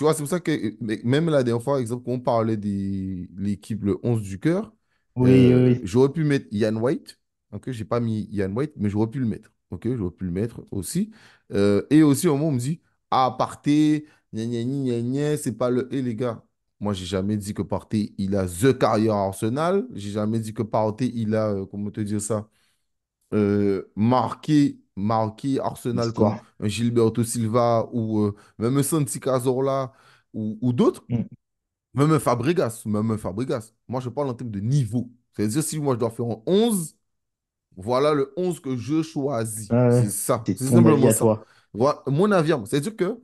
tu vois, c'est pour ça que même la dernière fois, exemple, quand on parlait de l'équipe, le 11 du cœur, Oui, oui, oui. j'aurais pu mettre Ian White. Ok, j'ai pas mis Ian White, mais j'aurais pu le mettre. Ok, j'aurais pu le mettre aussi. Et aussi, au moment, on me dit, ah, Partey, gna gna gna gna gna, c'est pas le. Et les gars, moi, j'ai jamais dit que Partey, il a The carrière à Arsenal. J'ai jamais dit que Partey, il a, comment te dire ça, marqué Arsenal comme L'histoire. un Gilberto Silva ou même un Santi Cazorla ou d'autres, Mm. même un Fabregas. Moi, je parle en termes de niveau. C'est-à-dire, si moi, je dois faire un 11, voilà le 11 que je choisis. Ouais, C'est ouais. ça. C'est C'est ton avis simplement à ça. toi. Voilà, mon avis à moi. C'est-à-dire que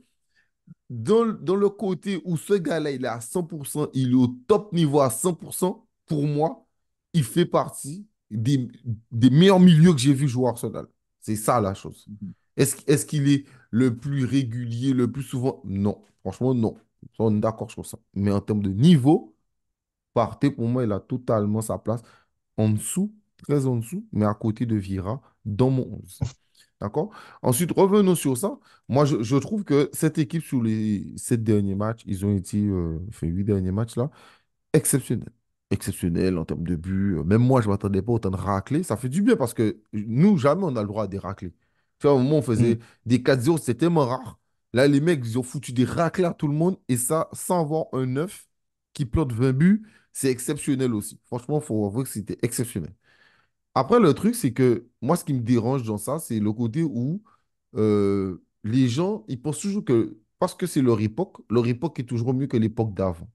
dans le côté où ce gars-là, il est à 100%, il est au top niveau à 100%, pour moi, il fait partie des meilleurs milieux que j'ai vu jouer à Arsenal. C'est ça la chose. Mhm. Est-ce qu'il est le plus régulier, le plus souvent? Non. Franchement, non. Ça, on est d'accord sur ça. Mais en termes de niveau, Partey, pour moi, il a totalement sa place en dessous, très en dessous, mais à côté de Vieira, dans mon 11. D'accord? Ensuite, revenons sur ça. Moi, je trouve que cette équipe, sur les 7 derniers matchs, ils ont été, enfin, 8 derniers matchs là, exceptionnels. Exceptionnels en termes de buts. Même moi, je ne m'attendais pas autant de raclés. Ça fait du bien parce que nous, jamais on a le droit à des raclés. Tu vois, au moment où on faisait Mm. des 4-0, c'était tellement rare. Là, les mecs, ils ont foutu des raclés à tout le monde et ça, sans avoir un 9 qui plante 20 buts, c'est exceptionnel aussi. Franchement, il faut avouer que c'était exceptionnel. Après, le truc, c'est que moi, ce qui me dérange dans ça, c'est le côté où les gens, ils pensent toujours que parce que c'est leur époque est toujours mieux que l'époque d'avant.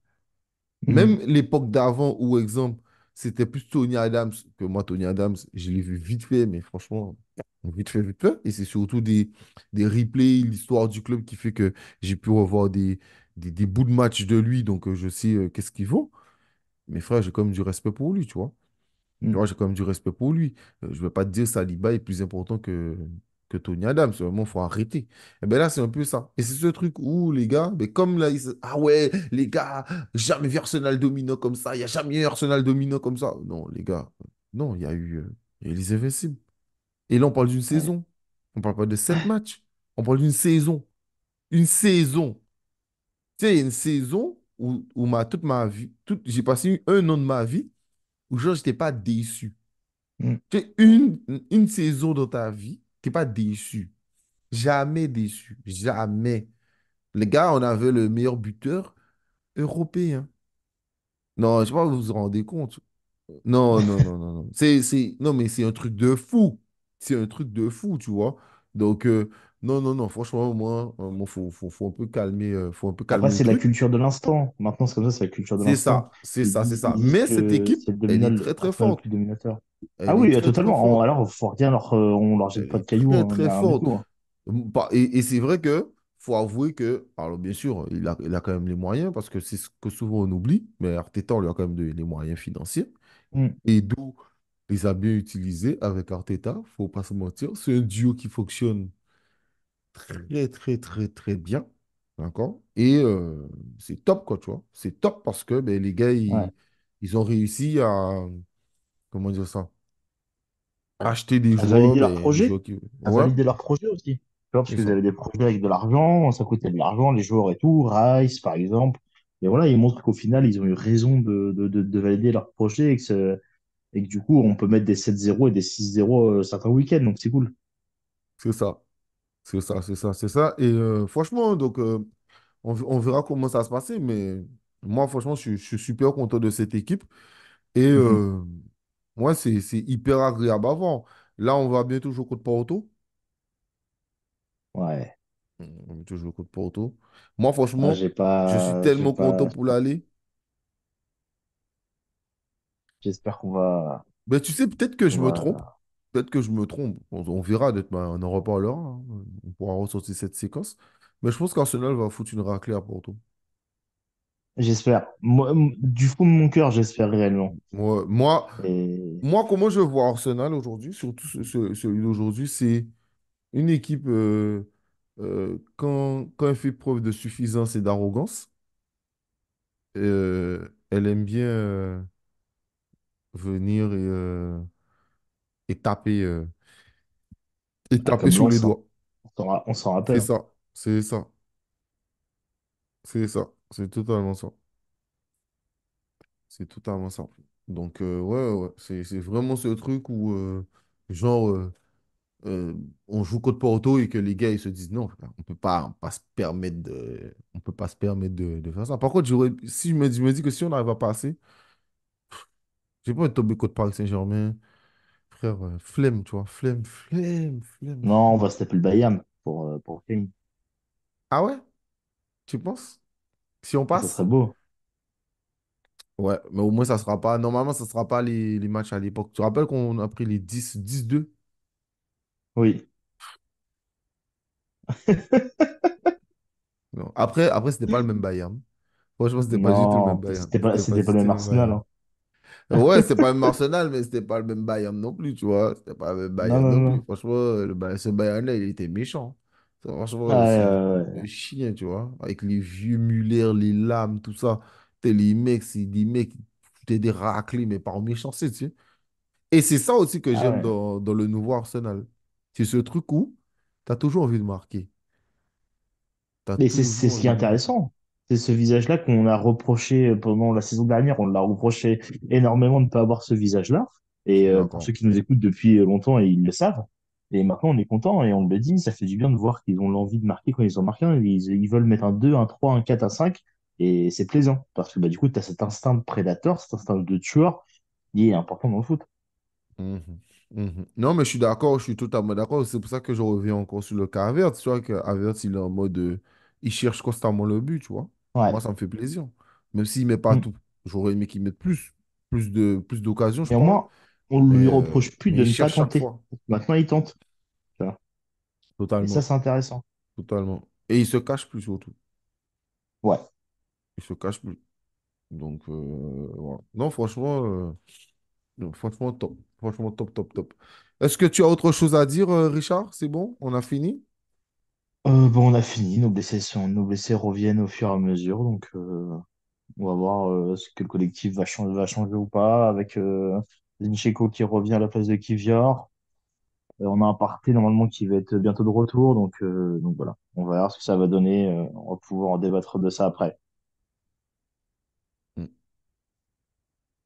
Même Mhm. l'époque d'avant où, exemple, c'était plus Tony Adams, que moi, Tony Adams, je l'ai vu vite fait, mais franchement, vite fait, vite fait. Et c'est surtout des replays, l'histoire du club qui fait que j'ai pu revoir des bouts de match de lui, donc je sais qu'est-ce qu'il vaut. Mais frère, j'ai quand même du respect pour lui, tu vois. Tu Mm. vois, j'ai quand même du respect pour lui. Je ne vais pas te dire Saliba est plus important que Tony Adams. Vraiment, il faut arrêter. Et bien là, c'est un peu ça. Et c'est ce truc où les gars, ben comme là, ah ouais, les gars, jamais vu Arsenal dominant comme ça. Il n'y a jamais eu Arsenal dominant comme ça. Non, les gars, non, il y a eu les Invincibles. Et là, on parle d'une Ouais. saison. On ne parle pas de 7 matchs. On parle d'une saison. Une saison. Tu sais, une saison où toute ma vie, j'ai passé un an de ma vie où genre, je n'étais pas déçu. Mm. Tu sais, une saison dans ta vie, tu n'es pas déçu. Jamais déçu. Jamais. Les gars, on avait le meilleur buteur européen. Non, je sais pas si vous vous rendez compte. Non, non, non, non, non. Non, mais c'est un truc de fou. C'est un truc de fou, tu vois. Donc, non, non, non. Franchement, moi, faut un peu faut un peu Après, calmer le c'est la truc. culture de l'instant. Maintenant, c'est comme ça, c'est la culture de C'est l'instant. ça, c'est ça, c'est ça. Ils disent Mais cette que équipe, c'est le elle est dominal, très, très Arsenal le forte. plus dominateur. Ah Elle est oui, très, très totalement. forte. Alors, faut rien on leur jette Elle pas de est cailloux, très, hein, ni très rien du forte. tout, hein. Et c'est vrai que faut avouer que, alors bien sûr, il a quand même les moyens, parce que c'est ce que souvent on oublie, mais Arteta, on lui a quand même donné les moyens financiers. Mm. Et d'où les a bien utilisés avec Arteta, faut pas se mentir. C'est un duo qui fonctionne très, très, très, très bien. D'accord? Et c'est top, quoi, tu vois. C'est top parce que ben, les gars, Ouais. ils ont réussi à, comment dire ça, acheter À valider leur des projet, joueurs qui. à Ouais, valider leur projet aussi. Tu vois, parce c'est qu'ils ça. avaient des projets avec de l'argent, ça coûtait de l'argent, les joueurs et tout, Rice par exemple. Et voilà, ils montrent qu'au final, ils ont eu raison de valider leur projet et que du coup, on peut mettre des 7-0 et des 6-0 certains week-ends, donc c'est cool. C'est ça. C'est ça, c'est ça, c'est ça. Et franchement, donc, on verra comment ça va se passer. Mais moi, franchement, je suis super content de cette équipe. Et Mhm. moi, c'est hyper agréable à voir. Là, on va bientôt jouer contre Porto. Ouais. On va bientôt jouer contre Porto. Moi, Ah, franchement, je suis j'ai tellement content pas, pour l'aller. j'espère qu'on va, Ben, tu sais, peut-être que on je me trompe. va, Peut-être que je me trompe. On verra. On en reparlera, hein. On pourra ressortir cette séquence. Mais je pense qu'Arsenal va foutre une raclée à Porto. j'espère. Moi, du fond de mon cœur, j'espère réellement. Moi, moi, Et Moi, comment je vois Arsenal aujourd'hui, surtout celui d'aujourd'hui, c'est une équipe, quand elle fait preuve de suffisance et d'arrogance, elle aime bien venir et et ah, taper comme sur les Lens, hein. doigts. On s'en C'est rappelle, hein. ça, c'est ça. C'est ça. C'est totalement ça. C'est totalement ça. Donc, ouais, ouais, c'est vraiment ce truc où, genre, on joue contre Porto et que les gars, ils se disent non, on peut pas se permettre on peut pas se permettre de faire ça. Par contre, si je me dis que si on arrive à passer, j'ai pas envie de tomber contre Paris Saint-Germain. Frère, flemme, tu vois, flemme, flemme, flemme, Non, on flemme. va se taper le Bayern pour Kane. Ah ouais? Tu penses? Si on Ça serait passe? beau. Ouais, mais au moins, ça sera pas. Normalement, ça sera pas les matchs à l'époque. Tu te rappelles qu'on a pris les 10-2. Oui. Non. Après c'était pas le même Bayern. Franchement, c'était pas du tout le même Non, Bayern. C'était pas c'était pas du le tout même le même Arsenal, Bayern. hein. Ouais, c'était pas le même Arsenal, mais c'était pas le même Bayern non plus, tu vois. C'était pas le même Non, Bayern non, non plus. non. Franchement, ce Bayern-là, il était méchant. Ouais, Franchement, c'est ouais. le chien, tu vois. Avec les vieux Muller, les lames, tout ça. T'es les mecs, c'est des mecs qui foutaient des raclés, mais par méchanceté, tu sais. Et c'est ça aussi que Ah j'aime ouais. dans le nouveau Arsenal. C'est ce truc où t'as toujours envie de marquer. T'as Mais c'est toujours ce qui est envie de marquer. intéressant. C'est ce visage-là qu'on a reproché pendant la saison dernière. On l'a reproché énormément de ne pas avoir ce visage-là. Je Et suis pour d'accord. ceux qui nous écoutent depuis longtemps, ils le savent. Et maintenant, on est content et on le dit. Ça fait du bien de voir qu'ils ont l'envie de marquer quand ils ont marqué un. Ils veulent mettre un 2, un 3, un 4, un 5. Et c'est plaisant. Parce que bah, du coup, tu as cet instinct de prédateur, cet instinct de tueur qui est important dans le foot. Mhm. Mhm. Non, mais je suis d'accord, je suis totalement d'accord. C'est pour ça que je reviens encore sur le cas Havertz. Tu vois que Havertz, il est en mode. Il cherche constamment le but, tu vois. Ouais. Moi, ça me fait plaisir. Même s'il ne met pas Mm. tout. J'aurais aimé qu'il mette plus. Plus d'occasions, je pense. Néanmoins, on lui reproche plus Mais de il ne pas cherche chaque tenter. fois. Maintenant, il tente. Tu vois. Et ça, Totalement. c'est intéressant. Totalement. Et il se cache plus, surtout. Ouais. Il se cache plus. Donc, voilà. Non, franchement. Non, franchement, top. Franchement, top, top, top. Est-ce que tu as autre chose à dire, Richard? C'est bon? On a fini? Bon, on a fini. Nos blessés reviennent au fur et à mesure. Donc, on va voir ce que le collectif va changer ou pas. Avec Zinchenko qui revient à la place de Kivior. On a un Partey normalement qui va être bientôt de retour. Donc voilà. On va voir ce que ça va donner. On va pouvoir en débattre de ça après. Mm.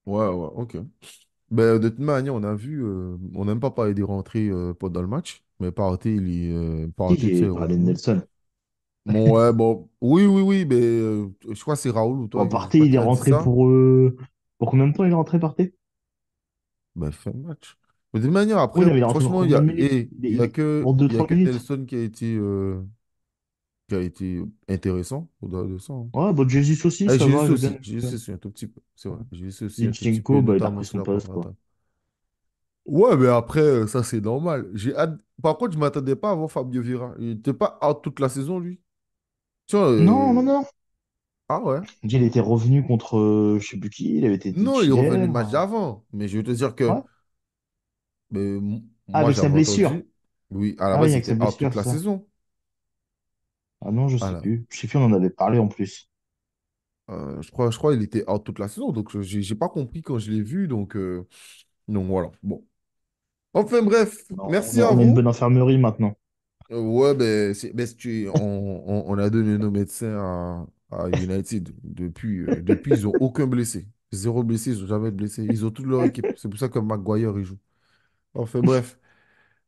Ouais, ouais, ok. Ben, de toute manière, on a vu, on n'aime pas parler des rentrées pendant le match, mais Si, Partey, tu sais, j'ai est parlé de revenu. Nelson. Bon, ouais, bon, oui, oui, oui, mais je crois que c'est Raoul ou toi, Bon, je Partey, crois il est qui a dit rentré ça. pour combien de temps il est rentré, Partey? Ben, fin de match. Mais de toute manière, Oui, après, non, mais il est rentré pour franchement, combien de minutes? Pour deux il y a trois que minutes. Nelson qui a été intéressant au-delà de ça, hein. Ouais, bon, Jesus aussi, Et ça va, Jesus j'ai bien aussi, Jesus aimé. aussi un tout petit peu, c'est vrai. Jesus aussi un tout petit peu, Zinchenko, bah, il a notamment repris sur son la poste, quoi. contre-attaque. Ouais, mais après, ça, c'est normal. Par contre, je ne m'attendais pas à voir Fabio Vieira. Il n'était pas out toute la saison, lui. Tu vois, Non, non, non. ah ouais. Il était revenu contre je sais plus qui, il avait été Non, il est revenu le titulaire. match d'avant. Mais je veux te dire que Ouais. Ah, moi, avec sa j'avais blessure. entendu. Oui, à la Ah oui, base, il avec sa était out blessure, toute c'est la ça. saison. Ah non, je sais Voilà. plus. Je sais plus, on en avait parlé en plus. Je crois qu'il était out toute la saison. Donc, j'ai pas compris quand je l'ai vu. Donc voilà. Bon. Enfin, bref. Non, Merci à on a une bonne vous. infirmerie maintenant. Ouais, ben, on a donné nos médecins à United. Depuis, ils n'ont aucun blessé. Zéro blessé, ils n'ont jamais de blessé. Ils ont toute leur équipe. C'est pour ça que Maguire, il joue. Enfin, bref.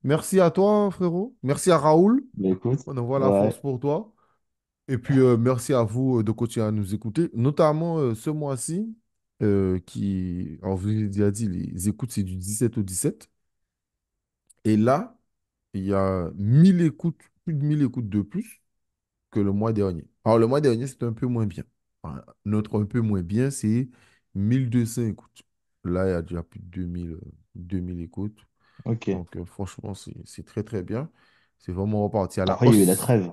Merci à toi, frérot. Merci à Raoul. Bah écoute, On envoie la force ouais, pour toi. Et puis, merci à vous de continuer à nous écouter, notamment ce mois-ci, on vous l'a déjà dit, les écoutes, c'est du 17 au 17. Et là, il y a 1000 écoutes, plus de 1000 écoutes de plus que le mois dernier. Alors, le mois dernier, c'était un peu moins bien. Enfin, notre un peu moins bien, c'est 1200 écoutes. Là, il y a déjà plus de 2000 écoutes. ok. Donc, franchement, c'est très, très bien. C'est vraiment reparti à la Après, il y a eu la hausse. trêve.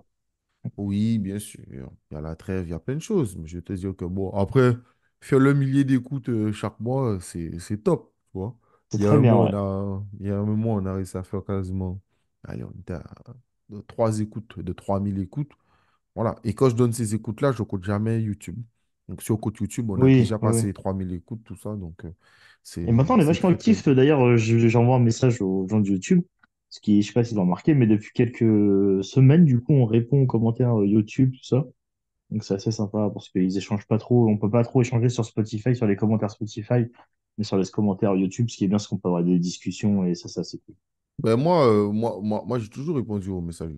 Oui, bien sûr. Il y a la trêve, il y a plein de choses. Mais je vais te dire que, bon, après, faire le millier d'écoutes chaque mois, c'est top. Tu vois. C'est très bien, ouais. Il y a un moment, on a réussi à faire quasiment. Allez, on était à 3 écoutes, de 3000 écoutes. Voilà. Et quand je donne ces écoutes-là, je ne compte jamais YouTube. Donc, sur le compte YouTube, on a Oui, déjà oui, oui. passé les 3000 écoutes, tout ça. Donc, Et maintenant, on est c'est vachement très, très actifs. bien. D'ailleurs, j'envoie un message aux gens de YouTube. Ce qui, je sais pas s'ils ont remarqué, mais depuis quelques semaines, du coup, on répond aux commentaires YouTube, tout ça. Donc c'est assez sympa parce qu'ils échangent pas trop. On peut pas trop échanger sur Spotify, sur les commentaires Spotify, mais sur les commentaires YouTube, ce qui est bien, c'est qu'on peut avoir des discussions et ça c'est cool. Ben moi j'ai toujours répondu aux messages,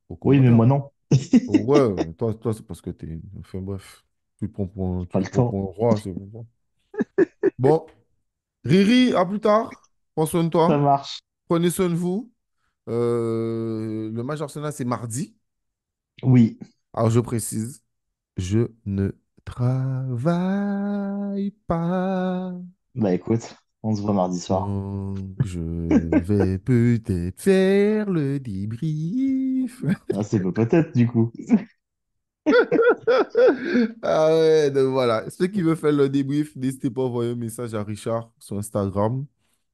aux Oui, mais commentaires, moi hein. non. Ouais, toi c'est parce que t'es. Enfin bref, Pas tu le te prends temps. pour un roi, c'est bon. Bon, Riri, à plus tard. Prends soin de Ça toi. marche. Prenez soin de vous. Le match Arsenal, c'est mardi. Oui. Alors, je précise, je ne travaille pas. Bah écoute, on se voit mardi soir. Donc, je vais peut-être faire le débrief. Ah, c'est peut-être du coup. Ah ouais, donc voilà. Ceux qui veulent faire le débrief, n'hésitez pas à envoyer un message à Richard sur Instagram.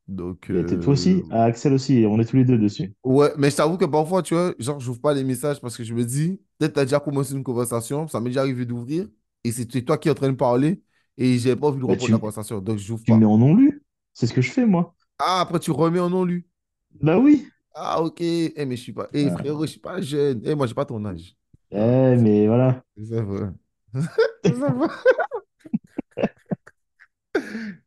Donc, Et toi aussi, à Axel aussi, on est tous les deux dessus. ouais, mais je t'avoue que parfois, tu vois, genre, j'ouvre pas les messages parce que je me dis, peut-être t'as déjà commencé une conversation, ça m'est déjà arrivé d'ouvrir, et c'est toi qui es en train de parler, et j'ai pas envie de Bah reprendre la conversation, donc je n'ouvre tu me mets pas. en non lu. C'est ce que je fais moi. Ah, après, tu remets en non-lu. Bah oui. Ah, ok. Eh, mais je suis pas. Eh, Ah, frérot, je suis pas jeune. Eh, moi, j'ai pas ton âge. Ah, mais voilà. c'est ça, vrai. C'est ça, vrai.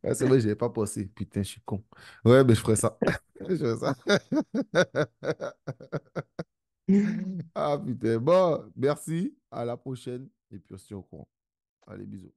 Ah, c'est vrai, j'avais pas pensé. Putain, je suis con. Ouais, mais je ferais ça. Je ferais ça. Ah, putain. Bon, merci. À la prochaine. Et puis, on se tient au courant. Allez, bisous.